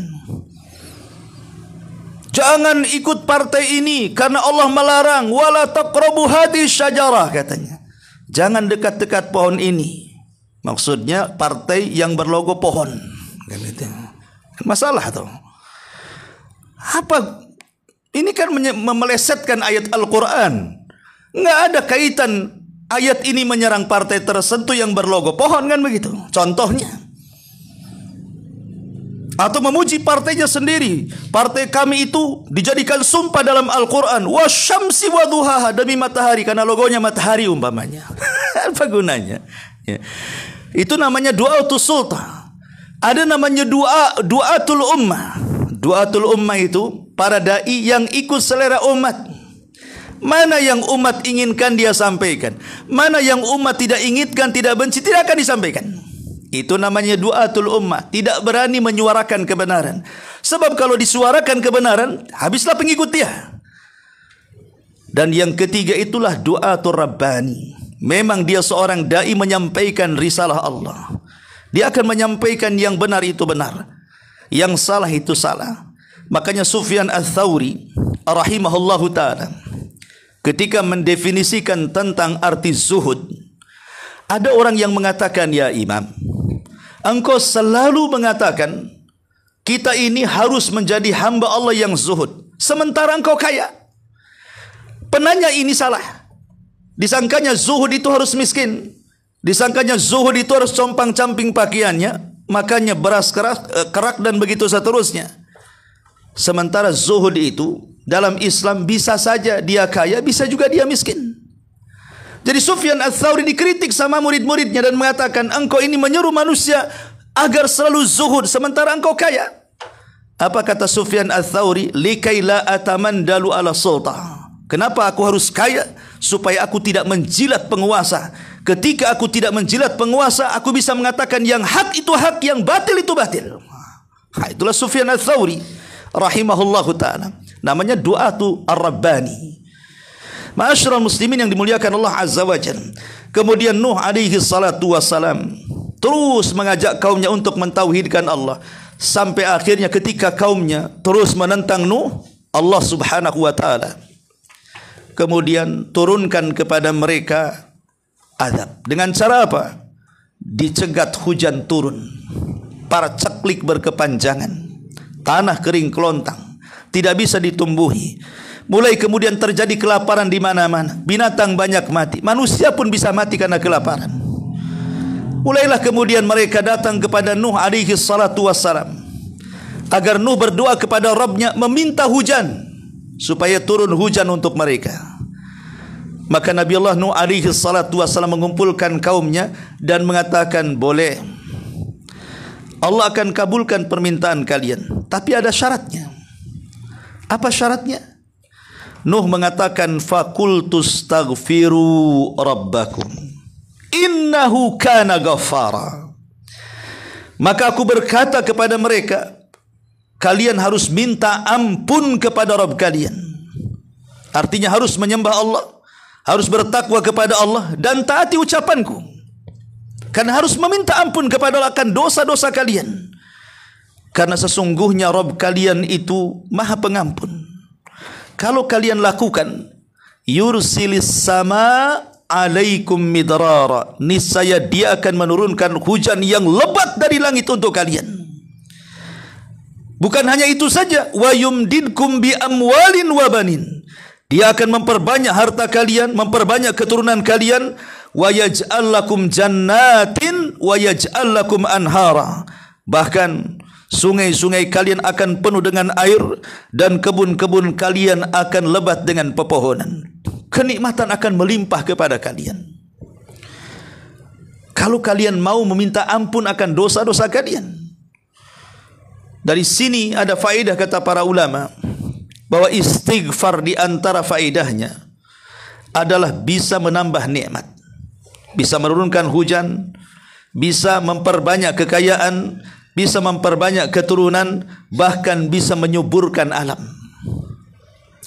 Jangan ikut partai ini karena Allah melarang, wala taqrabu hadhihi syajarah, katanya. Jangan dekat-dekat pohon ini. Maksudnya partai yang berlogo pohon. Masalah tuh. Apa? Ini kan memelesetkan ayat Al-Quran. Nggak ada kaitan ayat ini menyerang partai tertentu yang berlogo pohon, kan begitu contohnya. Atau memuji partainya sendiri. Partai kami itu dijadikan sumpah dalam Al-Quran, wasyamsi waduhaha, demi matahari, karena logonya matahari umpamanya. Apa gunanya? Ya. Itu namanya du'atul sultan. Ada namanya du'atul ummah. Du'atul ummah itu para dai yang ikut selera umat. Mana yang umat inginkan dia sampaikan, mana yang umat tidak inginkan, tidak benci, tidak akan disampaikan. Itu namanya du'atul ummah. Tidak berani menyuarakan kebenaran. Sebab kalau disuarakan kebenaran, habislah pengikut dia. Dan yang ketiga itulah du'atul rabbani. Memang dia seorang dai menyampaikan risalah Allah. Dia akan menyampaikan yang benar itu benar, yang salah itu salah. Makanya Sufyan Ats-Tsauri rahimahullahu ta'ala ketika mendefinisikan tentang arti zuhud, ada orang yang mengatakan, ya Imam, engkau selalu mengatakan kita ini harus menjadi hamba Allah yang zuhud, sementara engkau kaya. Penanya ini salah. Disangkanya zuhud itu harus miskin. Disangkanya zuhud itu harus compang-camping pakaiannya, makanya beras kerak dan begitu seterusnya. Sementara zuhud itu dalam Islam bisa saja dia kaya, bisa juga dia miskin. Jadi Sufyan Ats-Tsauri dikritik sama murid-muridnya dan mengatakan, engkau ini menyuruh manusia agar selalu zuhud sementara engkau kaya. Apa kata Sufyan Ats-Tsauri? Likai la atamandalu ala sultan. Kenapa aku harus kaya? Supaya aku tidak menjilat penguasa. Ketika aku tidak menjilat penguasa, aku bisa mengatakan yang hak itu hak, yang batil itu batil. Itulah Sufyan Ats-Tsauri rahimahullahu ta'ala. Namanya du'atu ar-rabbani. Ma'asyiral muslimin yang dimuliakan Allah Azza wa Jalla. Kemudian Nuh alaihi salatu wassalam terus mengajak kaumnya untuk mentauhidkan Allah. Sampai akhirnya ketika kaumnya terus menentang Nuh, Allah subhanahu wa ta'ala kemudian turunkan kepada mereka azab. Dengan cara apa? Dicegat hujan turun, para ceklik berkepanjangan, tanah kering kelontang, tidak bisa ditumbuhi. Mulai kemudian terjadi kelaparan di mana-mana, binatang banyak mati, manusia pun bisa mati karena kelaparan. Mulailah kemudian mereka datang kepada Nuh alaihi salatu wassalam agar Nuh berdoa kepada Rabbnya meminta hujan supaya turun hujan untuk mereka. Maka Nabi Allah Nuh alaihi salatu wassalam mengumpulkan kaumnya dan mengatakan, boleh, Allah akan kabulkan permintaan kalian, tapi ada syaratnya. Apa syaratnya? Nuh mengatakan, fakultustaghfiru rabbakum innahu kana ghaffara. Maka aku berkata kepada mereka, kalian harus minta ampun kepada Rabb kalian. Artinya harus menyembah Allah, harus bertakwa kepada Allah dan taati ucapanku. Karena harus meminta ampun kepada Allah akan dosa-dosa kalian. Karena sesungguhnya Rabb kalian itu Maha Pengampun. Kalau kalian lakukan, yursilis sama alaikum midrara, niscaya dia akan menurunkan hujan yang lebat dari langit untuk kalian. Bukan hanya itu saja, wa yumdidkum bi amwalin wa banin, dia akan memperbanyak harta kalian, memperbanyak keturunan kalian, wa yaj'al lakum jannatin wa yaj'al lakum anhara, bahkan Sungai-sungai kalian akan penuh dengan air dan kebun-kebun kalian akan lebat dengan pepohonan. Kenikmatan akan melimpah kepada kalian. Kalau kalian mau meminta ampun akan dosa-dosa kalian. Dari sini ada faedah kata para ulama bahwa istighfar di antara faedahnya adalah bisa menambah nikmat, bisa menurunkan hujan, bisa memperbanyak kekayaan, bisa memperbanyak keturunan, bahkan bisa menyuburkan alam.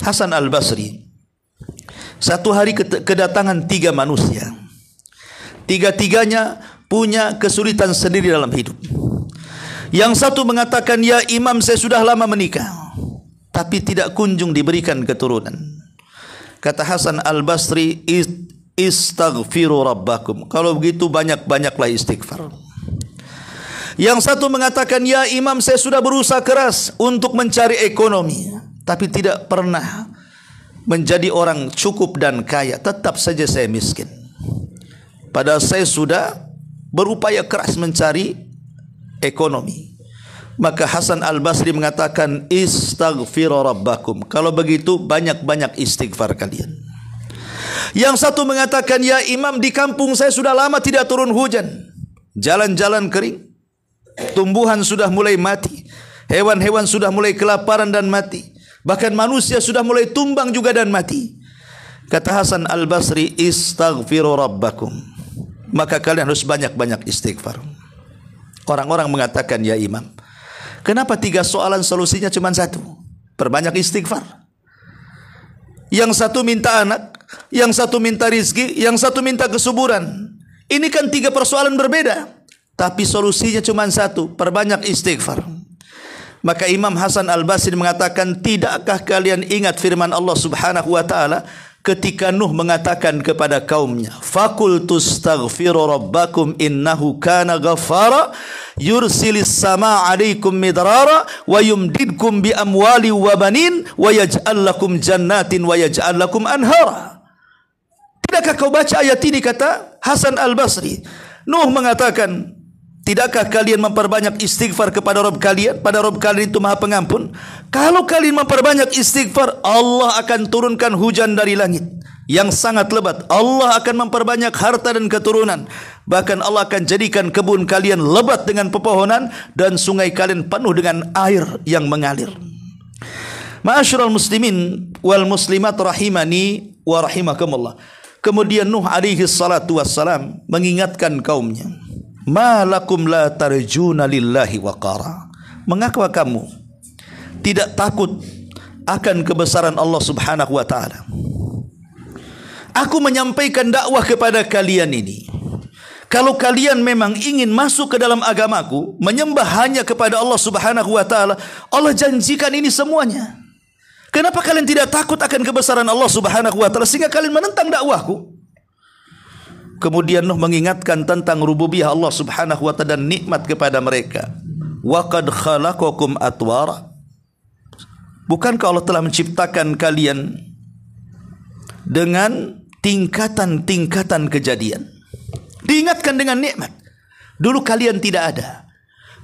Hasan Al-Basri satu hari kedatangan 3 manusia. Tiga-tiganya punya kesulitan sendiri dalam hidup. Yang satu mengatakan, ya imam, saya sudah lama menikah tapi tidak kunjung diberikan keturunan. Kata Hasan Al-Basri, istaghfiru rabbakum. Kalau begitu banyak-banyaklah istighfar. Yang satu mengatakan, ya imam, saya sudah berusaha keras untuk mencari ekonomi tapi tidak pernah menjadi orang cukup dan kaya, tetap saja saya miskin. Padahal saya sudah berupaya keras mencari ekonomi. Maka Hasan Al-Basri mengatakan, istaghfiru rabbakum. Kalau begitu banyak-banyak istighfar kalian. Yang satu mengatakan, ya imam, di kampung saya sudah lama tidak turun hujan, jalan-jalan kering, tumbuhan sudah mulai mati, hewan-hewan sudah mulai kelaparan dan mati, bahkan manusia sudah mulai tumbang juga dan mati. Kata Hasan Al-Basri, istaghfiru rabbakum. Maka kalian harus banyak-banyak istighfar. Orang-orang mengatakan, ya imam, kenapa 3 soalan solusinya cuma 1? Perbanyak istighfar. Yang satu minta anak, yang satu minta rizki, yang satu minta kesuburan. Ini kan 3 persoalan berbeda, tapi solusinya cuma 1, perbanyak istighfar. Maka Imam Hasan Al-Basri mengatakan, tidakkah kalian ingat firman Allah Subhanahu wa taala ketika Nuh mengatakan kepada kaumnya, faqultu astaghfiru rabbakum innahu kana ghaffara yursilis samaa 'alaikum midrara wa yumdidkum bi amwali wa banin wa yaj'al lakum jannatin wa yaj'al lakum anhara. Tidakkah kau baca ayat ini, kata Hasan Al-Basri. Nuh mengatakan, tidakkah kalian memperbanyak istighfar kepada Rabb kalian? Pada Rabb kalian itu Maha Pengampun. Kalau kalian memperbanyak istighfar, Allah akan turunkan hujan dari langit yang sangat lebat. Allah akan memperbanyak harta dan keturunan. Bahkan Allah akan jadikan kebun kalian lebat dengan pepohonan dan sungai kalian penuh dengan air yang mengalir. Ma'asyiral muslimin wal muslimat rahimani wa rahimakumullah. Kemudian Nuh alaihi salatu wassalam mengingatkan kaumnya, ma lakum la tarjuna lillahi waqara. Mengapa kamu tidak takut akan kebesaran Allah Subhanahu wa taala? Aku menyampaikan dakwah kepada kalian ini. Kalau kalian memang ingin masuk ke dalam agamaku, menyembah hanya kepada Allah Subhanahu wa taala, Allah janjikan ini semuanya. Kenapa kalian tidak takut akan kebesaran Allah Subhanahu wa taala sehingga kalian menentang dakwahku? Kemudian Nuh mengingatkan tentang rububiyah Allah Subhanahu wa taala dan nikmat kepada mereka. Wa qad khalaqakum atwara. Bukankah Allah telah menciptakan kalian dengan tingkatan-tingkatan kejadian? Diingatkan dengan nikmat. Dulu kalian tidak ada.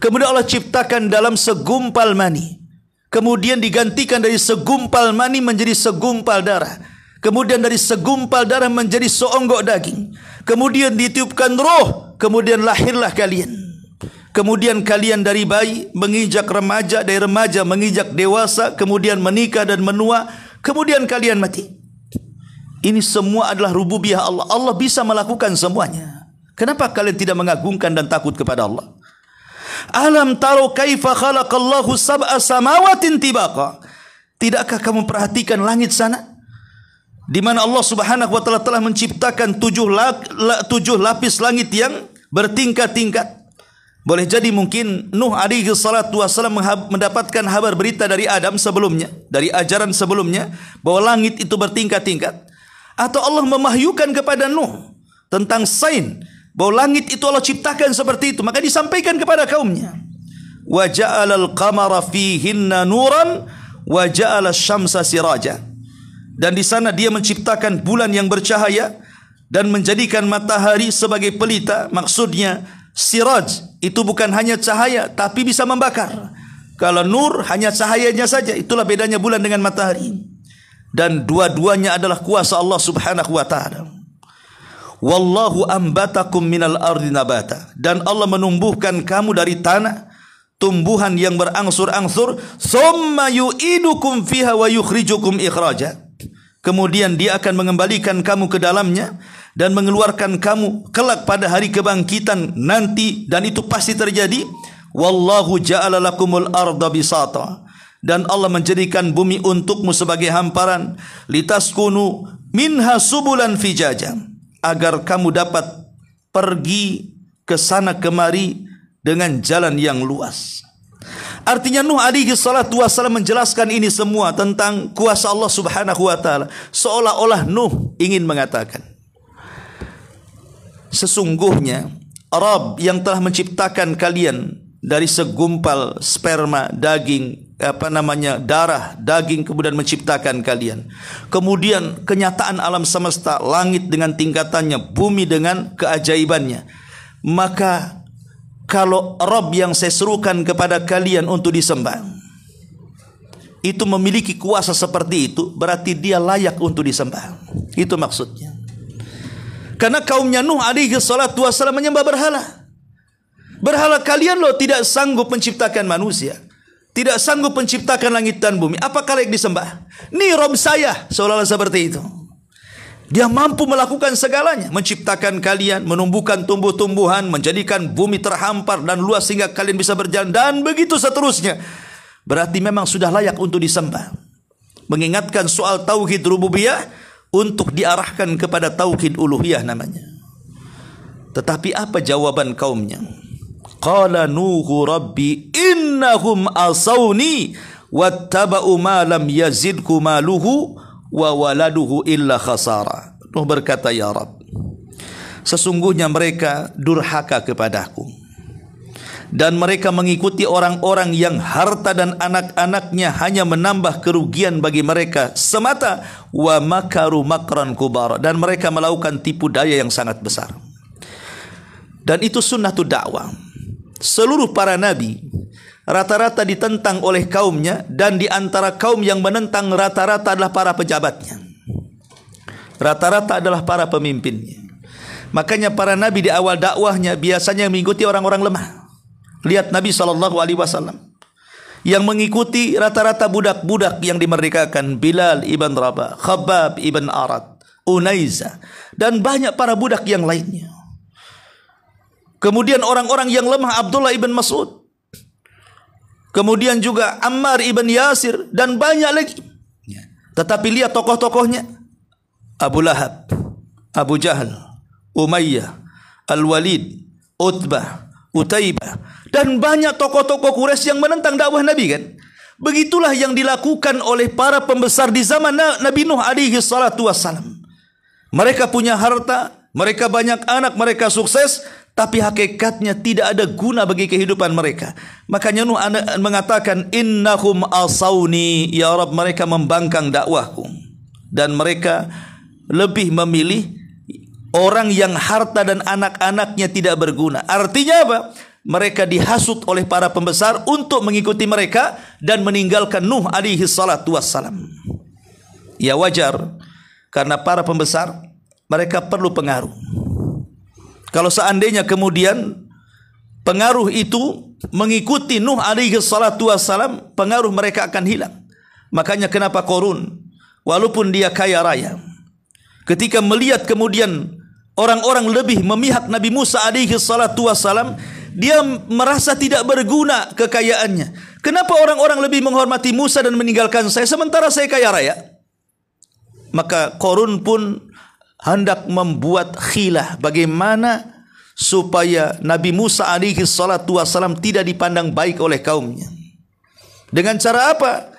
Kemudian Allah ciptakan dalam segumpal mani. Kemudian digantikan dari segumpal mani menjadi segumpal darah. Kemudian dari segumpal darah menjadi seonggok daging. Kemudian ditiupkan roh. Kemudian lahirlah kalian. Kemudian kalian dari bayi menginjak remaja, dari remaja menginjak dewasa, kemudian menikah dan menua, kemudian kalian mati. Ini semua adalah rububiyah Allah. Allah bisa melakukan semuanya. Kenapa kalian tidak mengagungkan dan takut kepada Allah? Alam taro kaifa khalaqallahu sab'a samawatin tibaqa. Tidakkah kamu perhatikan langit sana, di mana Allah Subhanahu wa taala telah menciptakan 7 lapis langit yang bertingkat-tingkat. Boleh jadi mungkin Nuh alaihi salatu wasallam mendapatkan kabar berita dari Adam sebelumnya, dari ajaran sebelumnya, bahwa langit itu bertingkat-tingkat. Atau Allah memahyukan kepada Nuh tentang sains, bahwa langit itu Allah ciptakan seperti itu, maka disampaikan kepada kaumnya. Wa ja'alal qamara fihinna nuran wa ja'ala syamsa siraja. Dan di sana dia menciptakan bulan yang bercahaya dan menjadikan matahari sebagai pelita. Maksudnya Siraj itu bukan hanya cahaya tapi bisa membakar. Kalau nur hanya cahayanya saja, itulah bedanya bulan dengan matahari. Dan dua-duanya adalah kuasa Allah Subhanahu wa taala. Wallahu ambatakum minal ardi nabata. Dan Allah menumbuhkan kamu dari tanah tumbuhan yang berangsur-angsur. Thumma yu'idukum fiha wa yukhrijukum ikhraja. Kemudian dia akan mengembalikan kamu ke dalamnya dan mengeluarkan kamu kelak pada hari kebangkitan nanti, dan itu pasti terjadi. Wallahu ja'ala lakumul arda bisata. Dan Allah menjadikan bumi untukmu sebagai hamparan. Litaskunu minha subulan fijaja. Agar kamu dapat pergi ke sana kemari dengan jalan yang luas. Artinya Nuh alaihi salatu wassalam menjelaskan ini semua tentang kuasa Allah Subhanahu wa taala. Seolah-olah Nuh ingin mengatakan, sesungguhnya Rabb yang telah menciptakan kalian dari segumpal sperma, daging, darah, daging, kemudian menciptakan kalian. Kemudian kenyataan alam semesta, langit dengan tingkatannya, bumi dengan keajaibannya. Maka kalau Rabb yang saya serukan kepada kalian untuk disembah itu memiliki kuasa seperti itu, berarti dia layak untuk disembah. Itu maksudnya. Karena kaumnya Nuh alaihi salatu wassalam menyembah berhala. Berhala kalian loh tidak sanggup menciptakan manusia, tidak sanggup menciptakan langit dan bumi. Apakah layak disembah? Nih Rabb saya, seolah-olah seperti itu. Dia mampu melakukan segalanya, menciptakan kalian, menumbuhkan tumbuh-tumbuhan, menjadikan bumi terhampar dan luas sehingga kalian bisa berjalan, dan begitu seterusnya. Berarti memang sudah layak untuk disembah. Mengingatkan soal tauhid rububiyah untuk diarahkan kepada tauhid uluhiyah namanya. Tetapi apa jawaban kaumnya? Qala Nuhu rabbi innahum asawni wattaba'u ma lam yazidku maluhu wa waladuhu illa khasara. Nuh berkata, ya Rabb, sesungguhnya mereka durhaka kepadaku dan mereka mengikuti orang-orang yang harta dan anak-anaknya hanya menambah kerugian bagi mereka semata. Wa makaru makran kubara, dan mereka melakukan tipu daya yang sangat besar. Dan itu sunnatud dakwah. Seluruh para nabi rata-rata ditentang oleh kaumnya, dan di antara kaum yang menentang rata-rata adalah para pejabatnya. Rata-rata adalah para pemimpinnya. Makanya para nabi di awal dakwahnya biasanya mengikuti orang-orang lemah. Lihat Nabi SAW yang mengikuti rata-rata budak-budak yang dimerdekakan. Bilal ibn Rabah, Khabbab ibn Arad, Unaiza, dan banyak para budak yang lainnya. Kemudian orang-orang yang lemah, Abdullah ibn Mas'ud, kemudian juga Ammar ibn Yasir, dan banyak lagi. Tetapi lihat tokoh-tokohnya: Abu Lahab, Abu Jahal, Umayyah, Al-Walid, Utbah, Utaibah, dan banyak tokoh-tokoh Quraisy yang menentang dakwah Nabi kan. Begitulah yang dilakukan oleh para pembesar di zaman Nabi Nuh alaihi salatu wassalam. Mereka punya harta, mereka banyak anak, mereka sukses, tapi hakikatnya tidak ada guna bagi kehidupan mereka. Makanya Nuh mengatakan, innahum asawni, ya Rabb, mereka membangkang dakwahku. Dan mereka lebih memilih orang yang harta dan anak-anaknya tidak berguna. Artinya apa? Mereka dihasut oleh para pembesar untuk mengikuti mereka dan meninggalkan Nuh alaihi salatu wassalam. Ya wajar, karena para pembesar mereka perlu pengaruh. Kalau seandainya kemudian pengaruh itu mengikuti Nuh alaihi salatu wassalam, pengaruh mereka akan hilang. Makanya kenapa Qarun, walaupun dia kaya raya, ketika melihat kemudian orang-orang lebih memihak Nabi Musa alaihi salatu wassalam, dia merasa tidak berguna kekayaannya. Kenapa orang-orang lebih menghormati Musa dan meninggalkan saya sementara saya kaya raya? Maka Qarun pun hendak membuat khilah bagaimana supaya Nabi Musa alaihi salatu wassalam tidak dipandang baik oleh kaumnya. Dengan cara apa?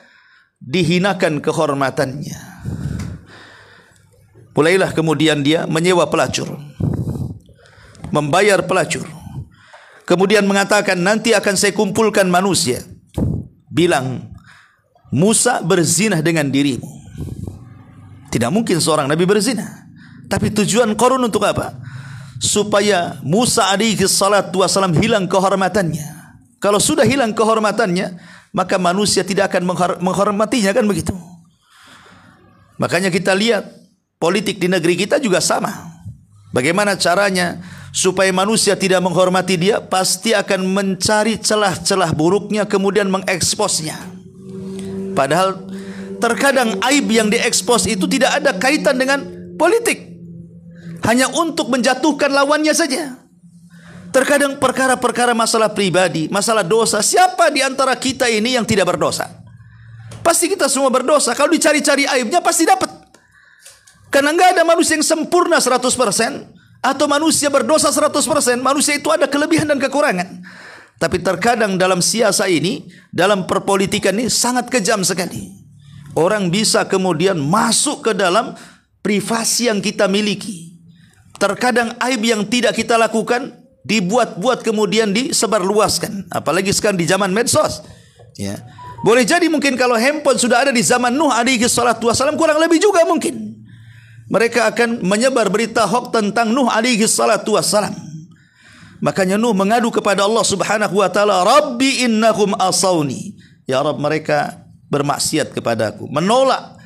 Dihinakan kehormatannya. Mulailah kemudian dia menyewa pelacur, membayar pelacur, kemudian mengatakan, nanti akan saya kumpulkan manusia, bilang Musa berzina dengan dirimu. Tidak mungkin seorang nabi berzina. Tapi tujuan Qarun untuk apa? supaya Musa alaihi salatu wasalam hilang kehormatannya. Kalau sudah hilang kehormatannya, maka manusia tidak akan menghormatinya, kan begitu. Makanya kita lihat politik di negeri kita juga sama. Bagaimana caranya supaya manusia tidak menghormati dia? Pasti akan mencari celah-celah buruknya kemudian mengeksposnya. Padahal terkadang aib yang diekspos itu tidak ada kaitan dengan politik. Hanya untuk menjatuhkan lawannya saja. Terkadang perkara-perkara masalah pribadi, masalah dosa. Siapa di antara kita ini yang tidak berdosa? Pasti kita semua berdosa. Kalau dicari-cari aibnya pasti dapat. Karena enggak ada manusia yang sempurna 100%. Atau manusia berdosa 100%. Manusia itu ada kelebihan dan kekurangan. Tapi terkadang dalam siasa ini, dalam perpolitikan ini sangat kejam sekali. Orang bisa kemudian masuk ke dalam privasi yang kita miliki. Terkadang aib yang tidak kita lakukan dibuat-buat kemudian disebarluaskan. Apalagi sekarang di zaman medsos. Ya. Boleh jadi mungkin kalau handphone sudah ada di zaman Nuh alaihi salatu wasalam, kurang lebih juga mungkin. Mereka akan menyebar berita hoax tentang Nuh alaihi salatu wasalam. Makanya Nuh mengadu kepada Allah Subhanahu wa taala, "Rabbi innahum asawni." Ya Rabb, mereka bermaksiat kepadaku, menolak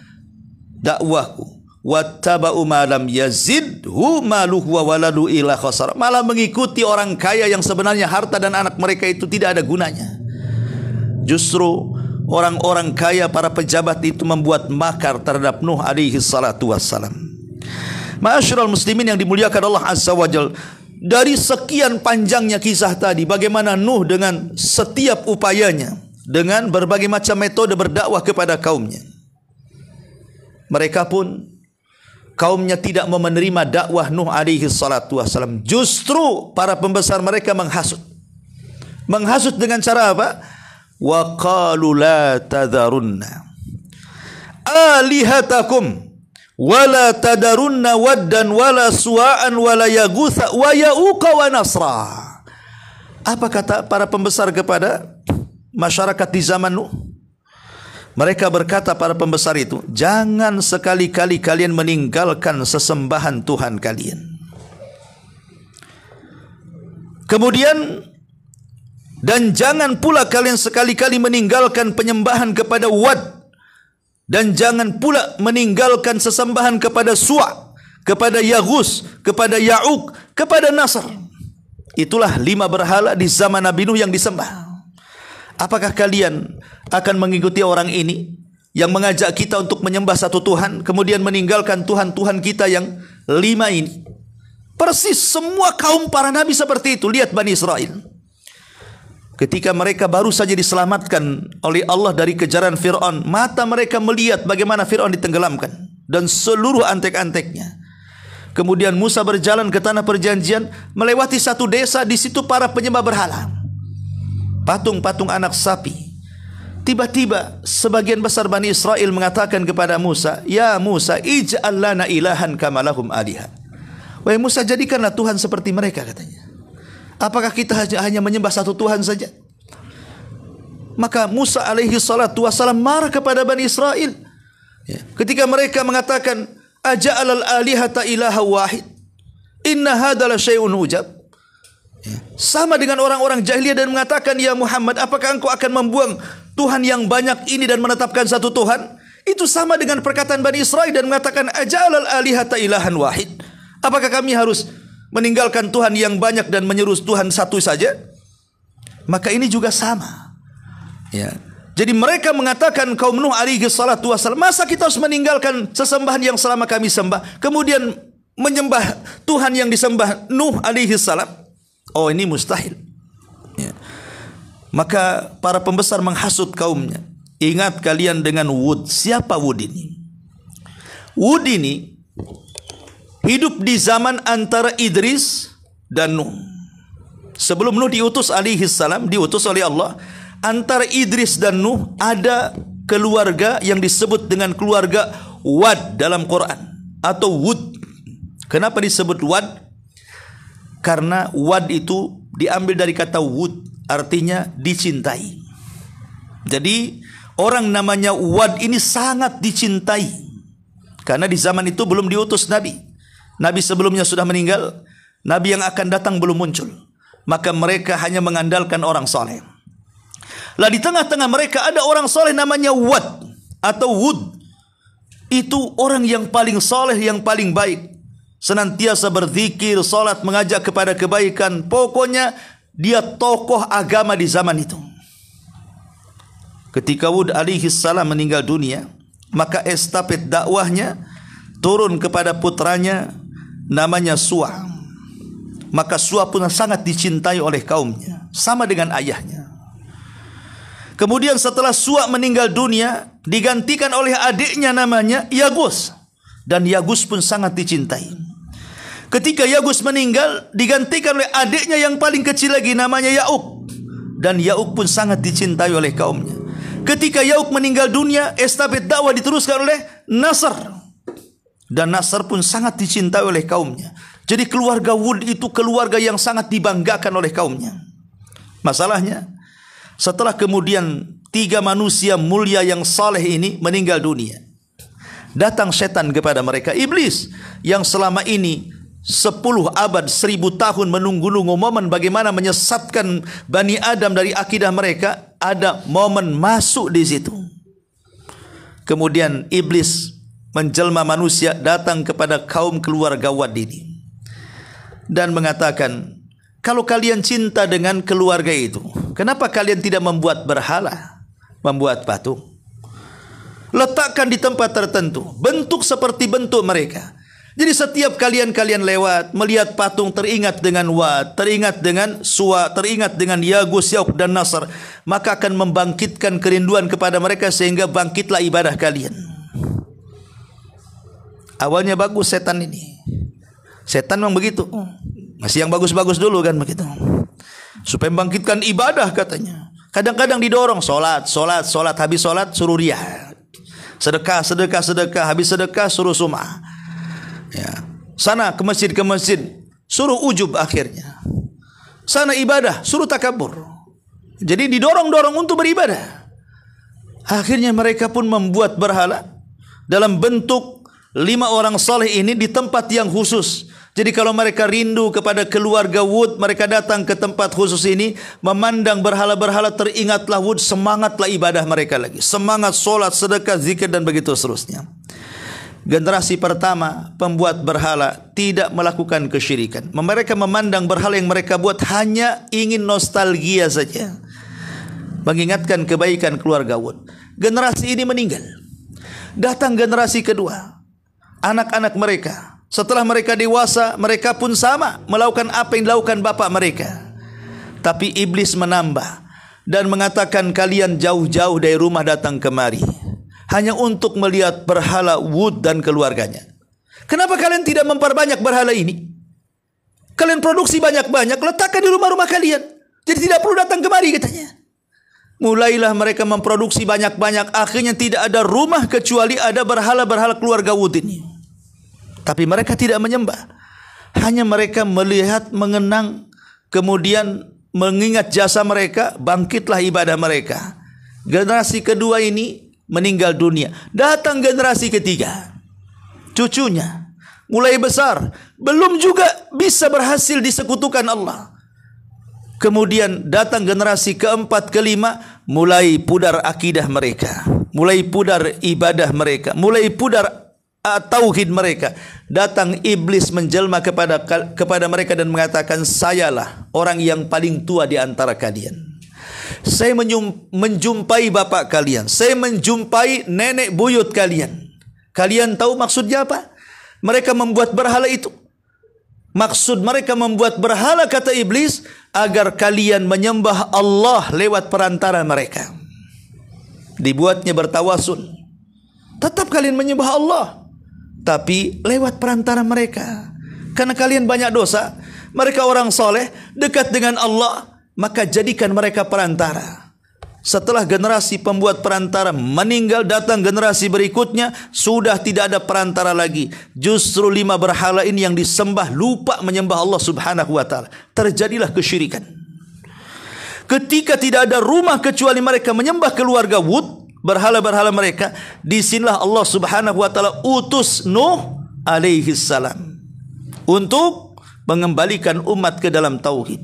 dakwahku. Wattaba'u ma lam yazidhu maluhu wa waladu ila khasar. Malah mengikuti orang kaya yang sebenarnya harta dan anak mereka itu tidak ada gunanya. Justru orang-orang kaya, para pejabat itu membuat makar terhadap Nuh alaihi salatu wassalam. Ma'asyiral muslimin yang dimuliakan Allah Azza wa Jalla, dari sekian panjangnya kisah tadi, bagaimana Nuh dengan setiap upayanya, dengan berbagai macam metode berdakwah kepada kaumnya, mereka pun kaumnya tidak mau menerima dakwah Nuh alaihi salatu wasalam. Justru para pembesar mereka menghasut. Menghasut dengan cara apa? Wa qalu la tadharunna alihatakum wa la tadarunna waddan wa la suwa'an wa la yaghutha wa ya'uqa wa nasra. Apa kata para pembesar kepada masyarakat di zaman Nuh? Mereka berkata, para pembesar itu, jangan sekali-kali kalian meninggalkan sesembahan Tuhan kalian. Kemudian, dan jangan pula kalian sekali-kali meninggalkan penyembahan kepada Wad, dan jangan pula meninggalkan sesembahan kepada Su'a, kepada Yaghus, kepada Ya'uq, kepada Nasr. Itulah 5 berhala di zaman Nabi Nuh yang disembah. Apakah kalian akan mengikuti orang ini yang mengajak kita untuk menyembah satu Tuhan, kemudian meninggalkan Tuhan-Tuhan kita yang 5 ini? Persis semua kaum para nabi seperti itu. Lihat Bani Israel. Ketika mereka baru saja diselamatkan oleh Allah dari kejaran Fir'aun, mata mereka melihat bagaimana Fir'aun ditenggelamkan dan seluruh antek-anteknya. Kemudian Musa berjalan ke tanah perjanjian, melewati satu desa, di situ para penyembah berhala. Patung-patung anak sapi. Tiba-tiba sebagian besar Bani Israel mengatakan kepada Musa, "Ya Musa, ij'al lana ilahan kama lahum aliha." Wahai Musa, jadikanlah Tuhan seperti mereka, katanya. Apakah kita hanya menyembah satu Tuhan saja? Maka Musa alaihi salatu wasalam marah kepada Bani Israel. Ketika mereka mengatakan, "Aja'alal alihata ilaha wahid. Inna hadza la syai'un ujab." Sama dengan orang-orang jahiliyah dan mengatakan, "Ya Muhammad, apakah engkau akan membuang Tuhan yang banyak ini dan menetapkan satu Tuhan?" Itu sama dengan perkataan Bani Israel dan mengatakan, "Aja'alal alihata ilahan wahid." Apakah kami harus meninggalkan Tuhan yang banyak dan menyeru Tuhan satu saja? Maka ini juga sama. Ya. Jadi mereka mengatakan, kaum Nuh alaihi salatu wasallam, masa kita harus meninggalkan sesembahan yang selama kami sembah, kemudian menyembah Tuhan yang disembah Nuh alaihi salam? Oh, ini mustahil. Ya. Maka para pembesar menghasut kaumnya. Ingat kalian dengan Wud. Siapa Wud ini? Wud ini hidup di zaman antara Idris dan Nuh. Sebelum Nuh diutus alaihi salam, diutus oleh Allah, antara Idris dan Nuh ada keluarga yang disebut dengan keluarga Wad dalam Quran, atau Wud. Kenapa disebut Wad? Karena Wad itu diambil dari kata Wud, artinya dicintai. Jadi orang namanya Wad ini sangat dicintai. Karena di zaman itu belum diutus Nabi. Nabi sebelumnya sudah meninggal. Nabi yang akan datang belum muncul. Maka mereka hanya mengandalkan orang soleh. Lah di tengah-tengah mereka ada orang soleh namanya Wad atau Wud. Itu orang yang paling soleh, yang paling baik. Senantiasa berzikir, salat, mengajak kepada kebaikan. Pokoknya dia tokoh agama di zaman itu. Ketika Wud alaihi salam meninggal dunia, maka estafet dakwahnya turun kepada putranya namanya Suwa. Maka Suwa pun sangat dicintai oleh kaumnya, sama dengan ayahnya. Kemudian setelah Suwa meninggal dunia, digantikan oleh adiknya namanya Yagus. Dan Yagus pun sangat dicintai. Ketika Yagus meninggal, digantikan oleh adiknya yang paling kecil lagi namanya Ya'uk. Dan Ya'uk pun sangat dicintai oleh kaumnya. Ketika Ya'uk meninggal dunia, estafet dakwah diteruskan oleh Nasr. Dan Nasr pun sangat dicintai oleh kaumnya. Jadi keluarga Wud itu keluarga yang sangat dibanggakan oleh kaumnya. Masalahnya, setelah kemudian 3 manusia mulia yang saleh ini meninggal dunia, datang setan kepada mereka, iblis yang selama ini 10 abad 1000 tahun menunggu-nunggu momen bagaimana menyesatkan Bani Adam dari akidah mereka. Ada momen masuk di situ. Kemudian iblis menjelma manusia datang kepada kaum keluarga Wad ini dan mengatakan, kalau kalian cinta dengan keluarga itu, kenapa kalian tidak membuat berhala, membuat patung? Letakkan di tempat tertentu, bentuk seperti bentuk mereka. Jadi setiap kalian lewat, melihat patung, teringat dengan Wad, teringat dengan Suwa, teringat dengan Yagus, Ya'uk dan Nasr, maka akan membangkitkan kerinduan kepada mereka sehingga bangkitlah ibadah kalian. Awalnya bagus setan ini. Setan memang begitu. Masih yang bagus-bagus dulu kan begitu. Supaya membangkitkan ibadah katanya. Kadang-kadang didorong solat, habis solat suruh riya. Sedekah, habis sedekah suruh sum'ah. Ya. Sana ke masjid, suruh ujub akhirnya. Sana ibadah, suruh takabur. Jadi didorong-dorong untuk beribadah. Akhirnya mereka pun membuat berhala dalam bentuk 5 orang saleh ini di tempat yang khusus. Jadi kalau mereka rindu kepada keluarga Wud, mereka datang ke tempat khusus ini, memandang berhala-berhala, teringatlah Wud, semangatlah ibadah mereka lagi. Semangat solat, sedekah, zikir dan begitu seterusnya. Generasi pertama pembuat berhala tidak melakukan kesyirikan. Mereka memandang berhala yang mereka buat hanya ingin nostalgia saja, mengingatkan kebaikan keluarga Wud. Generasi ini meninggal. Datang generasi kedua, anak-anak mereka. Setelah mereka dewasa, mereka pun sama melakukan apa yang dilakukan bapak mereka. Tapi iblis menambah dan mengatakan, kalian jauh-jauh dari rumah datang kemari hanya untuk melihat berhala Wud dan keluarganya. Kenapa kalian tidak memperbanyak berhala ini? Kalian produksi banyak-banyak, letakkan di rumah-rumah kalian. Jadi tidak perlu datang kemari katanya. Mulailah mereka memproduksi banyak-banyak. Akhirnya tidak ada rumah kecuali ada berhala-berhala keluarga Wud ini. Tapi mereka tidak menyembah. Hanya mereka melihat, mengenang, kemudian mengingat jasa mereka, bangkitlah ibadah mereka. Generasi kedua ini meninggal dunia. Datang generasi ketiga, cucunya mulai besar, belum juga bisa berhasil disekutukan Allah. Kemudian datang generasi keempat, kelima, mulai pudar akidah mereka, mulai pudar ibadah mereka, mulai pudar tauhid mereka. Datang iblis menjelma kepada mereka dan mengatakan, sayalah orang yang paling tua di antara kalian. Saya menjumpai bapak kalian, saya menjumpai nenek buyut kalian. Kalian tahu maksudnya apa? Mereka membuat berhala itu. Maksud mereka membuat berhala, kata iblis, agar kalian menyembah Allah lewat perantara mereka. Dibuatnya bertawasul. Tetap kalian menyembah Allah, tapi lewat perantara mereka. Karena kalian banyak dosa, mereka orang soleh, dekat dengan Allah, maka jadikan mereka perantara. Setelah generasi pembuat perantara meninggal, datang generasi berikutnya, sudah tidak ada perantara lagi. Justru 5 berhala ini yang disembah, lupa menyembah Allah subhanahu wa ta'ala. Terjadilah kesyirikan. Ketika tidak ada rumah kecuali mereka menyembah keluarga Wud, berhala-berhala mereka, disinilah Allah subhanahu wa ta'ala utus Nuh alaihi salam untuk mengembalikan umat ke dalam tauhid.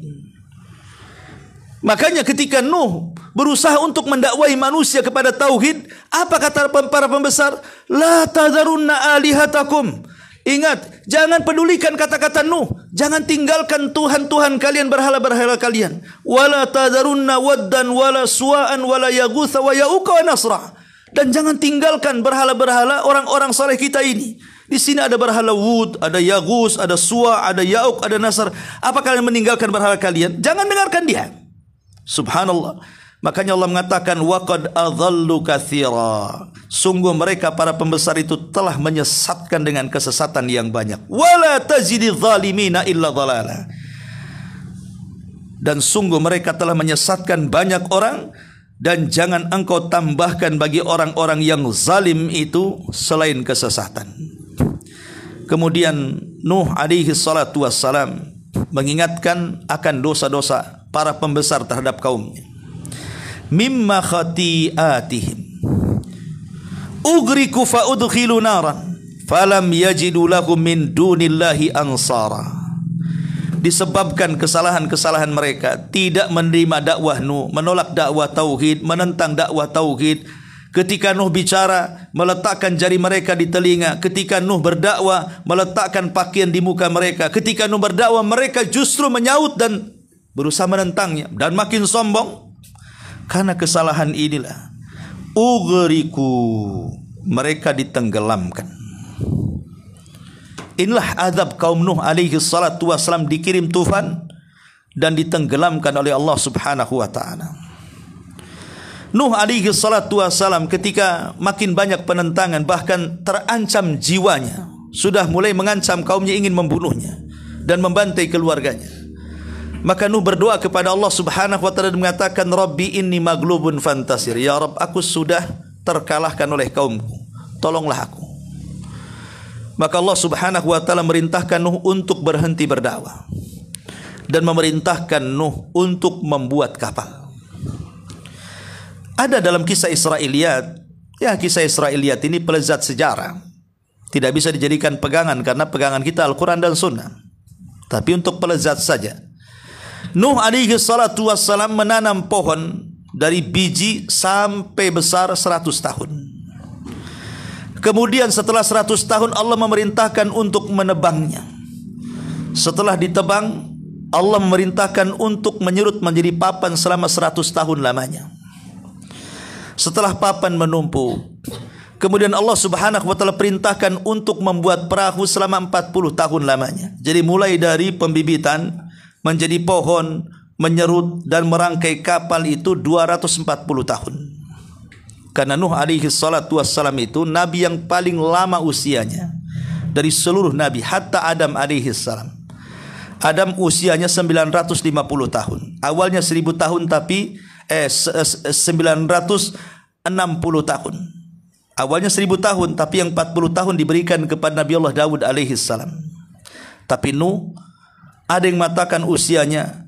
Makanya ketika Nuh berusaha untuk mendakwai manusia kepada tauhid, apa kata para pembesar? La tadharunna alihatakum. Ingat, jangan pedulikan kata-kata Nuh. Jangan tinggalkan Tuhan-Tuhan kalian, berhala-berhala kalian. Wala tadharunna waddan wala suwa'an wala yaghutha wa ya'uqa wa nasra. Dan jangan tinggalkan berhala-berhala orang-orang saleh kita ini. Di sini ada berhala Wud, ada Yaghus, ada Suwa, ada Ya'uq, ada Nasr. Apa kalian meninggalkan berhala kalian? Jangan dengarkan dia. Subhanallah. Makanya Allah mengatakan waqad adhallu katsira. Sungguh mereka para pembesar itu telah menyesatkan dengan kesesatan yang banyak. Wala tazididz zalimina illa dhalala. Dan sungguh mereka telah menyesatkan banyak orang, dan jangan engkau tambahkan bagi orang-orang yang zalim itu selain kesesatan. Kemudian Nuh alaihi salatu wassalam mengingatkan akan dosa-dosa para pembesar terhadap kaumnya. Mimma khati'atihim ugriku fa'udkhilu naran falam yajidu lahum min dunillahi ansara. Disebabkan kesalahan-kesalahan mereka, tidak menerima dakwah Nuh, menolak dakwah tauhid, menentang dakwah tauhid. Ketika Nuh bicara, meletakkan jari mereka di telinga. Ketika Nuh berdakwah, meletakkan pakaian di muka mereka. Ketika Nuh berdakwah, mereka justru menyaut dan berusaha menentangnya dan makin sombong. Karena kesalahan inilah ugriku, mereka ditenggelamkan. Inilah azab kaum Nuh alaihi salatu wassalam, dikirim tufan dan ditenggelamkan oleh Allah subhanahu wa ta'ala. Nuh alaihi salatu wassalam ketika makin banyak penentangan, bahkan terancam jiwanya, sudah mulai mengancam kaumnya ingin membunuhnya dan membantai keluarganya. Maka Nuh berdoa kepada Allah subhanahu wa ta'ala dan mengatakan, Rabbi inni maglubun fantasir. Ya Rabb, aku sudah terkalahkan oleh kaumku, tolonglah aku. Maka Allah subhanahu wa ta'ala merintahkan Nuh untuk berhenti berdakwah dan memerintahkan Nuh untuk membuat kapal. Ada dalam kisah Israiliyat, ya kisah Israiliyat ini pelezat sejarah, tidak bisa dijadikan pegangan karena pegangan kita Al-Quran dan Sunnah, tapi untuk pelezat saja. Nuh alaihi salatu wassalam menanam pohon dari biji sampai besar 100 tahun. Kemudian setelah 100 tahun Allah memerintahkan untuk menebangnya. Setelah ditebang, Allah memerintahkan untuk menyerut menjadi papan selama 100 tahun lamanya. Setelah papan menumpuk, kemudian Allah subhanahu wa ta'ala perintahkan untuk membuat perahu selama 40 tahun lamanya. Jadi mulai dari pembibitan menjadi pohon, menyerut dan merangkai kapal itu 240 tahun. Karena Nuh alaihi salatu wassalam itu nabi yang paling lama usianya dari seluruh nabi, hatta Adam alaihi salam. Adam usianya 950 tahun. Awalnya 1000 tahun tapi 960 tahun. Awalnya 1000 tahun tapi yang 40 tahun diberikan kepada Nabi Allah Daud alaihi salam. Tapi Nuh ada yang mengatakan usianya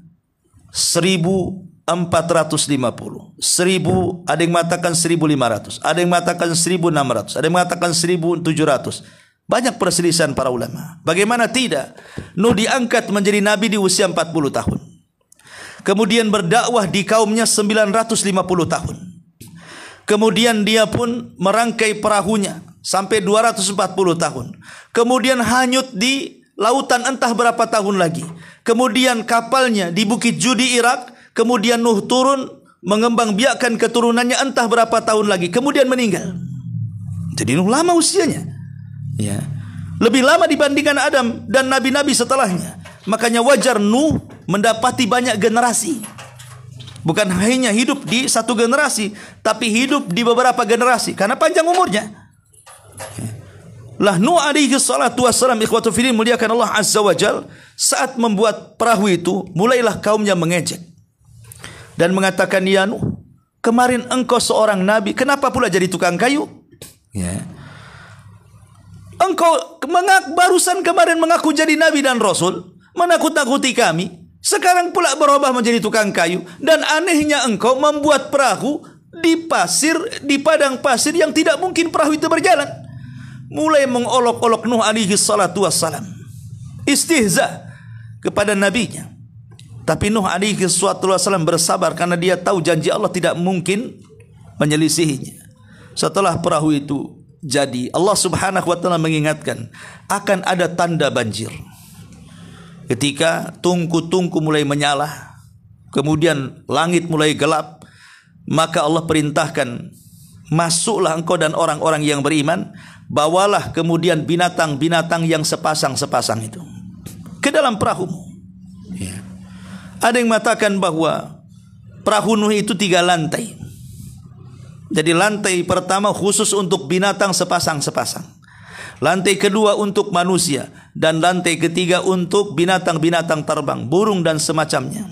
1450, 1000, ada yang mengatakan 1500, ada yang mengatakan 1600, ada yang mengatakan 1700. Banyak perselisihan para ulama. Bagaimana tidak? Nuh diangkat menjadi nabi di usia 40 tahun. Kemudian berdakwah di kaumnya 950 tahun. Kemudian dia pun merangkai perahunya sampai 240 tahun. Kemudian hanyut di lautan entah berapa tahun lagi. Kemudian kapalnya di Bukit Judi Irak. Kemudian Nuh turun mengembang biakkan keturunannya entah berapa tahun lagi. Kemudian meninggal. Jadi Nuh lama usianya. Ya. Lebih lama dibandingkan Adam dan nabi-nabi setelahnya. Makanya wajar Nuh mendapati banyak generasi. Bukan hanya hidup di satu generasi, tapi hidup di beberapa generasi karena panjang umurnya. Lah Nuh alaihi salatu wassalam, ikhwatu fillah muliakan Allah azza wajal, saat membuat perahu itu mulailah kaumnya mengejek dan mengatakan, ya Nuh, kemarin engkau seorang nabi, kenapa pula jadi tukang kayu? Ya. Engkau barusan kemarin mengaku jadi nabi dan rasul, menakut-nakuti kami. Sekarang pula berubah menjadi tukang kayu. Dan anehnya engkau membuat perahu di pasir, di padang pasir yang tidak mungkin perahu itu berjalan. Mulai mengolok-olok Nuh alaihi salatu wassalam. Istihza. kepada nabinya. Tapi Nuh alaihi wasallam bersabar karena dia tahu janji Allah tidak mungkin menyelisihinya. Setelah perahu itu jadi, Allah Subhanahu wa taala mengingatkan akan ada tanda banjir. Ketika tungku-tungku mulai menyala, kemudian langit mulai gelap, maka Allah perintahkan, masuklah engkau dan orang-orang yang beriman, bawalah kemudian binatang-binatang yang sepasang-sepasang itu ke dalam perahumu. Ya. Ada yang mengatakan bahwa perahu Nuh itu 3 lantai. Jadi lantai pertama khusus untuk binatang sepasang-sepasang, lantai kedua untuk manusia, dan lantai ketiga untuk binatang-binatang terbang, burung dan semacamnya.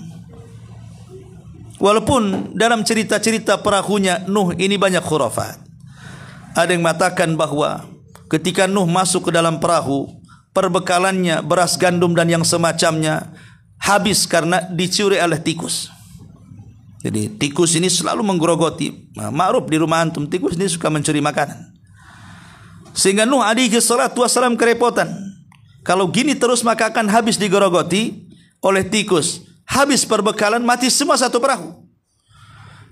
Walaupun dalam cerita-cerita perahunya Nuh ini banyak khurafat. Ada yang mengatakan bahwa ketika Nuh masuk ke dalam perahu, perbekalannya beras, gandum dan yang semacamnya habis karena dicuri oleh tikus. Jadi tikus ini selalu menggerogoti. Ma'ruf di rumah antum, tikus ini suka mencuri makanan. Sehingga Nuh alaihi wasallam kerepotan. Kalau gini terus maka akan habis digerogoti oleh tikus. Habis perbekalan, mati semua satu perahu.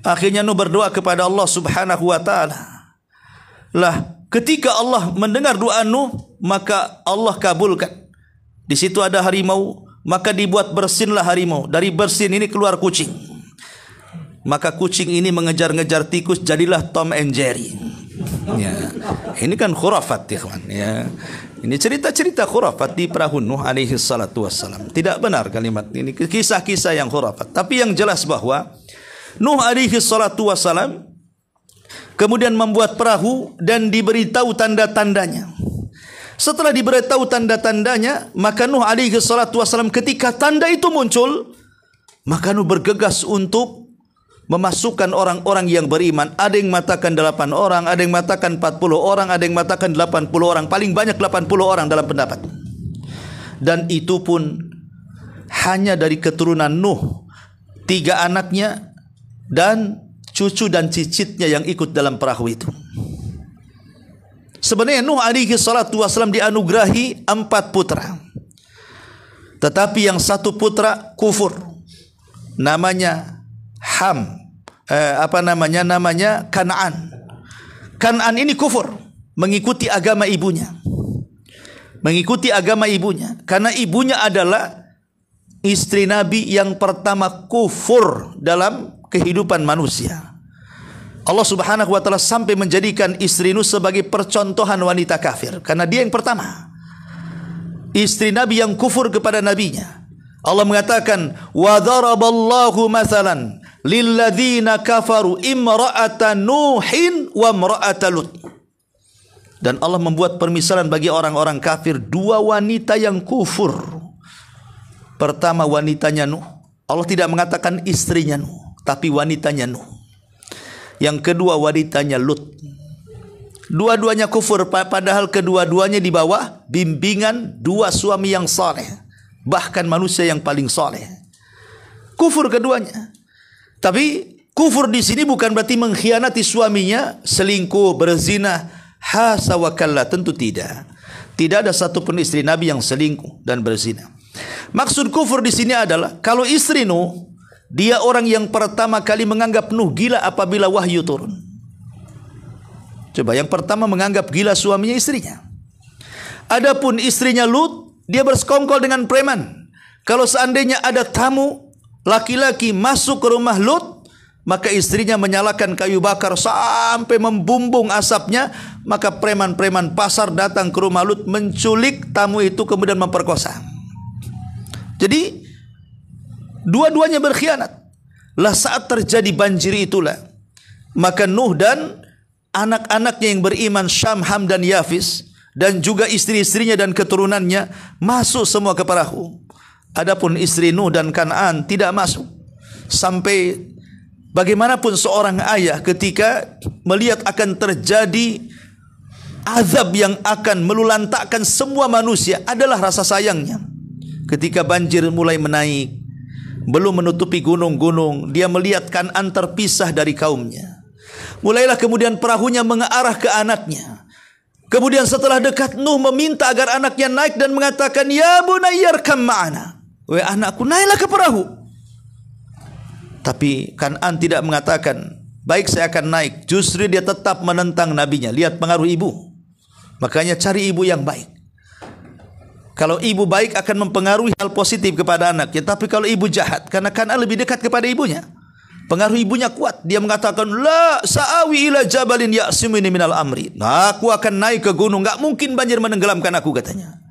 Akhirnya Nuh berdoa kepada Allah Subhanahu wa taala. Lah, ketika Allah mendengar doa Nuh, maka Allah kabulkan. Di situ ada harimau, maka dibuat bersinlah harimau. Dari bersin ini keluar kucing. Maka kucing ini mengejar-ngejar tikus, jadilah Tom and Jerry. Ya. Ini kan khurafat, ikhwan, ya. Ini cerita-cerita khurafat di perahu Nuh alaihi salatu wassalam. Tidak benar kalimat ini, kisah-kisah yang khurafat. Tapi yang jelas bahwa Nuh alaihi salatu wassalam kemudian membuat perahu dan diberitahu tanda-tandanya. Setelah diberitahu tanda-tandanya, maka Nuh alaihi salatu wassalam ketika tanda itu muncul, maka Nuh bergegas untuk memasukkan orang-orang yang beriman. Ada yang mengatakan 8 orang, ada yang mengatakan 40 orang, ada yang mengatakan 80 orang. Paling banyak 80 orang dalam pendapat. Dan itu pun hanya dari keturunan Nuh, 3 anaknya dan cucu dan cicitnya yang ikut dalam perahu itu. Sebenarnya Nuh alaihi salatu wasallam dianugerahi 4 putra. Tetapi yang 1 putra kufur. Namanya namanya Kan'an. Kan'an ini kufur, mengikuti agama ibunya. Mengikuti agama ibunya karena ibunya adalah istri Nabi yang pertama kufur dalam kehidupan manusia. Allah Subhanahu wa taala sampai menjadikan istri Nuh sebagai percontohan wanita kafir karena dia yang pertama istri Nabi yang kufur kepada nabinya. Allah mengatakan, wa daraballahu mathalan lilladzina kafaru imra'ata Nuhin wa imra'ata Lut. Dan Allah membuat permisalan bagi orang-orang kafir 2 wanita yang kufur. Pertama wanitanya Nuh. Allah tidak mengatakan istrinya Nuh, tapi wanitanya Nuh. Yang kedua wanitanya Lut. Dua-duanya kufur, padahal kedua-duanya di bawah bimbingan 2 suami yang saleh, bahkan manusia yang paling saleh. Kufur keduanya. Tapi kufur di sini bukan berarti mengkhianati suaminya, selingkuh, berzina, hasa wa kalla, tentu tidak. Tidak ada satupun istri Nabi yang selingkuh dan berzina. Maksud kufur di sini adalah kalau istri Nuh, dia orang yang pertama kali menganggap Nuh gila apabila wahyu turun. Coba, yang pertama menganggap gila suaminya istrinya. Adapun istrinya Lut, dia bersekongkol dengan preman. Kalau seandainya ada tamu laki-laki masuk ke rumah Lut, maka istrinya menyalakan kayu bakar sampai membumbung asapnya, maka preman-preman pasar datang ke rumah Lut, menculik tamu itu kemudian memperkosa. Jadi dua-duanya berkhianat. Lah saat terjadi banjir itulah, maka Nuh dan anak-anaknya yang beriman, Syam, Ham dan Yafis, dan juga istri-istrinya dan keturunannya masuk semua ke perahu. Adapun istri Nuh dan Kan'an tidak masuk. Sampai bagaimanapun seorang ayah ketika melihat akan terjadi azab yang akan melulantakkan semua manusia adalah rasa sayangnya. Ketika banjir mulai menaik, belum menutupi gunung-gunung, dia melihat Kan'an terpisah dari kaumnya. Mulailah kemudian perahunya mengarah ke anaknya. Kemudian setelah dekat, Nuh meminta agar anaknya naik dan mengatakan, ya bunayyarkam ma'ana. wahai anakku, naiklah ke perahu. Tapi Kan'an tidak mengatakan, baik saya akan naik. Justru dia tetap menentang nabinya. Lihat pengaruh ibu. Makanya cari ibu yang baik. Kalau ibu baik akan mempengaruhi hal positif kepada anaknya. Tapi kalau ibu jahat, karena Kan'an lebih dekat kepada ibunya, pengaruh ibunya kuat. Dia mengatakan, la sa'awi ila jabalin ya'simuni minal amri. Nah, aku akan naik ke gunung, enggak mungkin banjir menenggelamkan aku, katanya.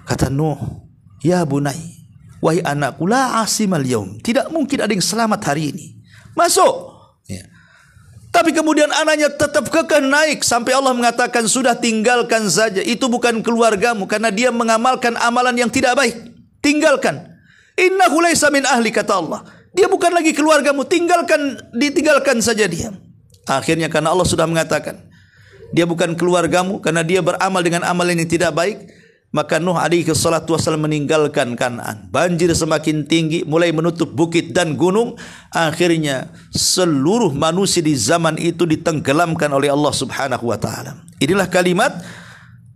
Kata Nuh, ya bunai, wahai anakku, la asimal yaum. Tidak mungkin ada yang selamat hari ini. Masuk. Ya. Tapi kemudian anaknya tetap kekeh naik sampai Allah mengatakan, sudah tinggalkan saja. Itu bukan keluargamu karena dia mengamalkan amalan yang tidak baik. Tinggalkan. Innahu laysa min ahli, kata Allah. Dia bukan lagi keluargamu, ditinggalkan saja dia. Akhirnya karena Allah sudah mengatakan, dia bukan keluargamu karena dia beramal dengan amalan yang tidak baik, maka Nuh alaihi salatu wasallam meninggalkan Kan'an. Banjir semakin tinggi, mulai menutup bukit dan gunung. Akhirnya seluruh manusia di zaman itu ditenggelamkan oleh Allah subhanahu wa ta'ala. Inilah kalimat,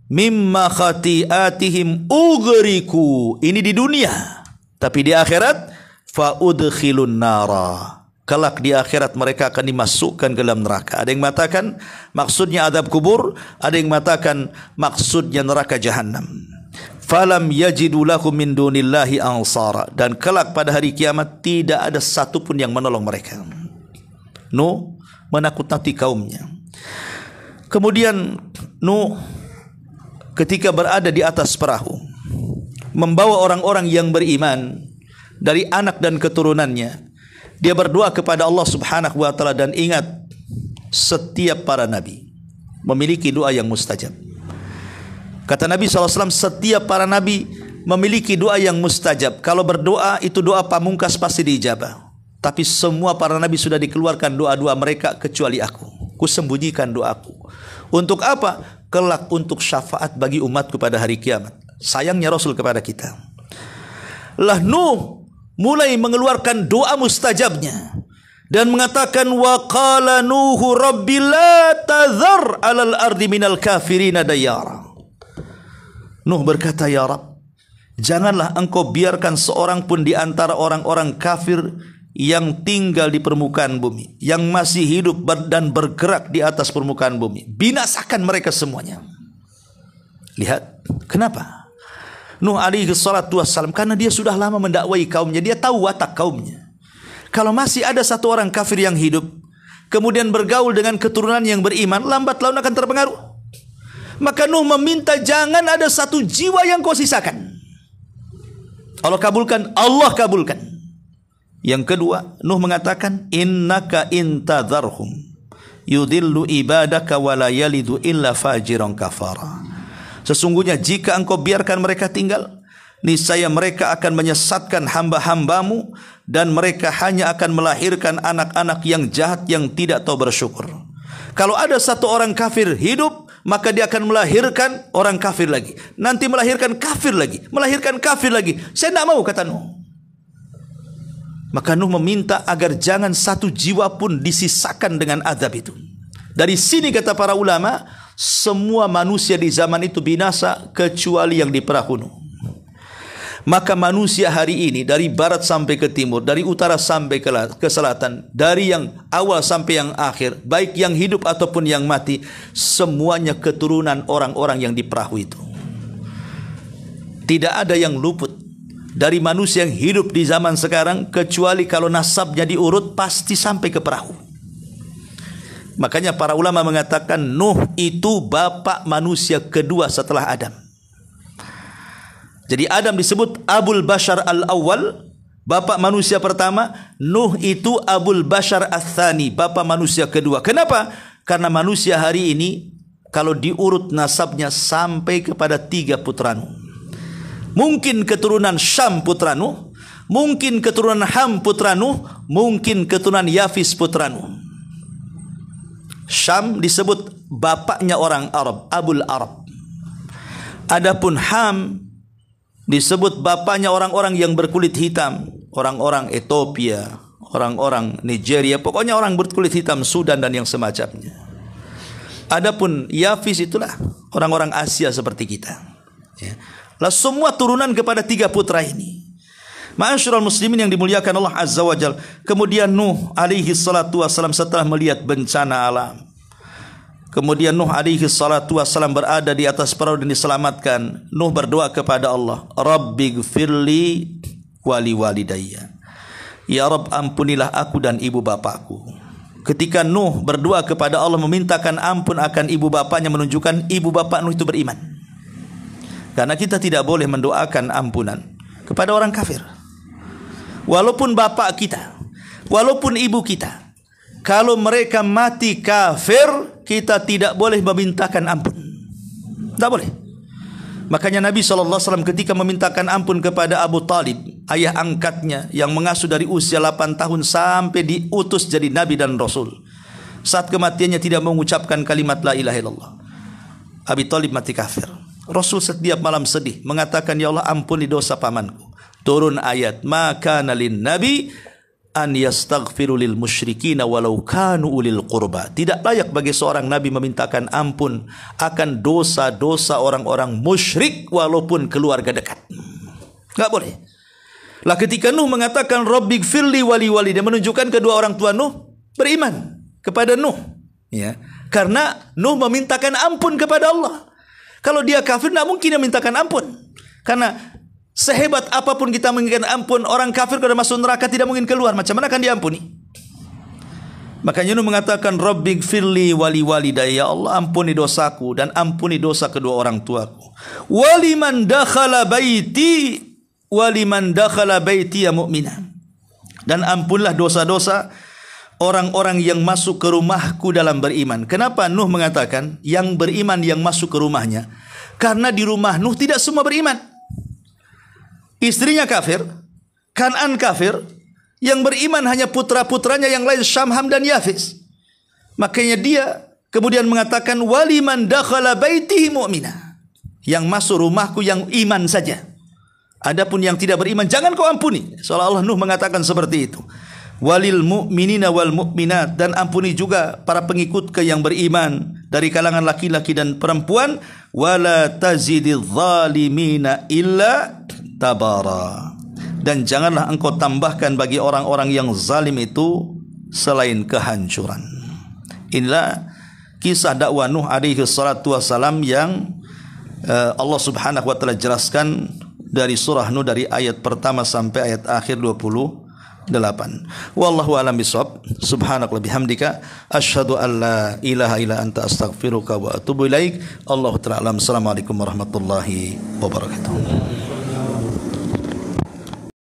mimma khati'atihim ughriku. Ini di dunia. Tapi di akhirat, fa'udkhilun nara. Kelak di akhirat mereka akan dimasukkan ke dalam neraka. Ada yang mengatakan maksudnya azab kubur, ada yang mengatakan maksudnya neraka jahanam. Falam yajidu lahum min dunillahi ansara. Dan kelak pada hari kiamat tidak ada satupun yang menolong mereka. Nuh menakut-nakuti kaumnya. Kemudian Nuh ketika berada di atas perahu, membawa orang-orang yang beriman dari anak dan keturunannya, dia berdoa kepada Allah subhanahu wa ta'ala. Dan ingat, setiap para nabi memiliki doa yang mustajab. Kata Nabi SAW, setiap para nabi memiliki doa yang mustajab. Kalau berdoa, itu doa pamungkas pasti diijabah. Tapi semua para nabi sudah dikeluarkan doa-doa mereka kecuali aku. Kusembunyikan doaku. Untuk apa? Kelak untuk syafaat bagi umatku pada hari kiamat. Sayangnya Rasul kepada kita. Lah Nuh mulai mengeluarkan doa mustajabnya dan mengatakan, wa qala Nuhu rabbi la tadhar 'alal ardi minal kafirina dayara. Nuh berkata, ya Rabb, janganlah engkau biarkan seorang pun di antara orang-orang kafir yang tinggal di permukaan bumi, yang masih hidup dan bergerak di atas permukaan bumi. Binasakan mereka semuanya. Lihat, kenapa? Nuh alaihi salatu wassalam, karena dia sudah lama mendakwai kaumnya, dia tahu watak kaumnya. Kalau masih ada satu orang kafir yang hidup, kemudian bergaul dengan keturunan yang beriman, lambat laun akan terpengaruh. Maka Nuh meminta jangan ada satu jiwa yang kau sisakan. Allah kabulkan, Allah kabulkan. Yang kedua, Nuh mengatakan, innaka intadharhum yudillu ibadaka wa la yalidu illa fajiran kafara. Sesungguhnya jika engkau biarkan mereka tinggal, niscaya mereka akan menyesatkan hamba-hambamu, dan mereka hanya akan melahirkan anak-anak yang jahat yang tidak tahu bersyukur. Kalau ada satu orang kafir hidup, maka dia akan melahirkan orang kafir lagi. Nanti melahirkan kafir lagi, melahirkan kafir lagi. Saya tidak mau, kata Nuh. Maka Nuh meminta agar jangan satu jiwa pun disisakan dengan azab itu. Dari sini kata para ulama, semua manusia di zaman itu binasa kecuali yang di perahu Nuh. Maka manusia hari ini dari barat sampai ke timur, dari utara sampai ke selatan, dari yang awal sampai yang akhir, baik yang hidup ataupun yang mati, semuanya keturunan orang-orang yang di perahu itu. Tidak ada yang luput dari manusia yang hidup di zaman sekarang, kecuali kalau nasabnya diurut pasti sampai ke perahu. Makanya para ulama mengatakan Nuh itu bapak manusia kedua setelah Adam. Jadi Adam disebut Abul Bashar al-Awwal, bapak manusia pertama. Nuh itu Abul Bashar al-Thani, bapak manusia kedua. Kenapa? Karena manusia hari ini kalau diurut nasabnya sampai kepada 3 putra Nuh. Mungkin keturunan Syam putra Nuh, mungkin keturunan Ham putra Nuh, mungkin keturunan Yafis putra Nuh. Syam disebut bapaknya orang Arab, Abul Arab. Adapun Ham disebut bapaknya orang-orang yang berkulit hitam, orang-orang Ethiopia, orang-orang Nigeria, pokoknya orang berkulit hitam, Sudan dan yang semacamnya. Adapun Yafis itulah orang-orang Asia seperti kita. Ya. Lah semua turunan kepada 3 putra ini. Ma'asyiral muslimin yang dimuliakan Allah Azza wa Jalla. Kemudian Nuh alaihi salatu wasallam setelah melihat bencana alam. Kemudian Nuh alaihi salatu wasallam berada di atas perahu dan diselamatkan. Nuh berdoa kepada Allah, Rabbighfirli wali walidayya. Ya Rabb, ampunilah aku dan ibu bapakku. Ketika Nuh berdoa kepada Allah memintakan ampun akan ibu bapaknya, menunjukkan ibu bapak Nuh itu beriman. Karena kita tidak boleh mendoakan ampunan kepada orang kafir. Walaupun bapak kita, walaupun ibu kita, kalau mereka mati kafir, kita tidak boleh memintakan ampun. Tidak boleh. Makanya Nabi SAW ketika memintakan ampun kepada Abu Talib, ayah angkatnya yang mengasuh dari usia 8 tahun sampai diutus jadi Nabi dan Rasul, saat kematiannya tidak mengucapkan kalimat la ilaha illallah, Abi Talib mati kafir. Rasul setiap malam sedih mengatakan, ya Allah, ampuni dosa pamanku. Turun ayat, maka nalin nabi an yastaghfiru lil musyrikina walau kanu ulil qurba. Tidak layak bagi seorang nabi memintakan ampun akan dosa-dosa orang-orang musyrik walaupun keluarga dekat. Enggak boleh. Lah ketika Nuh mengatakan Rabbighfirli wali walidayya, menunjukkan kedua orang tua Nuh beriman kepada Nuh, ya. Karena Nuh memintakan ampun kepada Allah. Kalau dia kafir tidak mungkin dia mintakan ampun. Karena sehebat apapun kita menginginkan ampun, orang kafir kalau masuk neraka tidak mungkin keluar. Macam mana akan diampuni? Makanya Nuh mengatakan Rabbighfirli wali walidayya, ya Allah, ampuni dosaku dan ampuni dosa kedua orang tuaku. Waliman dakhala baiti waliman dakhala baiti ya mu'mina. Dan ampunlah dosa-dosa orang-orang yang masuk ke rumahku dalam beriman. Kenapa Nuh mengatakan yang beriman yang masuk ke rumahnya? Karena di rumah Nuh tidak semua beriman. Istrinya kafir, Kan'an kafir, yang beriman hanya putra-putranya yang lain, Syamham dan Yafis. Makanya dia kemudian mengatakan waliman dakhala baitihi mu'mina, yang masuk rumahku yang iman saja. Adapun yang tidak beriman jangan kau ampuni. Seolah-olah Nuh mengatakan seperti itu. Walil mu'minina wal mu'minat, dan ampuni juga para pengikut yang beriman dari kalangan laki-laki dan perempuan. Wala tazididz zalimina illa tabara, dan janganlah engkau tambahkan bagi orang-orang yang zalim itu selain kehancuran. Inilah kisah dakwah Nuh alaihi salatu wasalam yang Allah Subhanahu wa taala jelaskan dari surah Nuh dari ayat pertama sampai ayat akhir 28. Wallahu a'lam bishawab. Subhanaka bihamdika asyhadu an la ilaha illa anta astaghfiruka wa atubu ilaik. Allahu ta'ala. Assalamualaikum warahmatullahi wabarakatuh.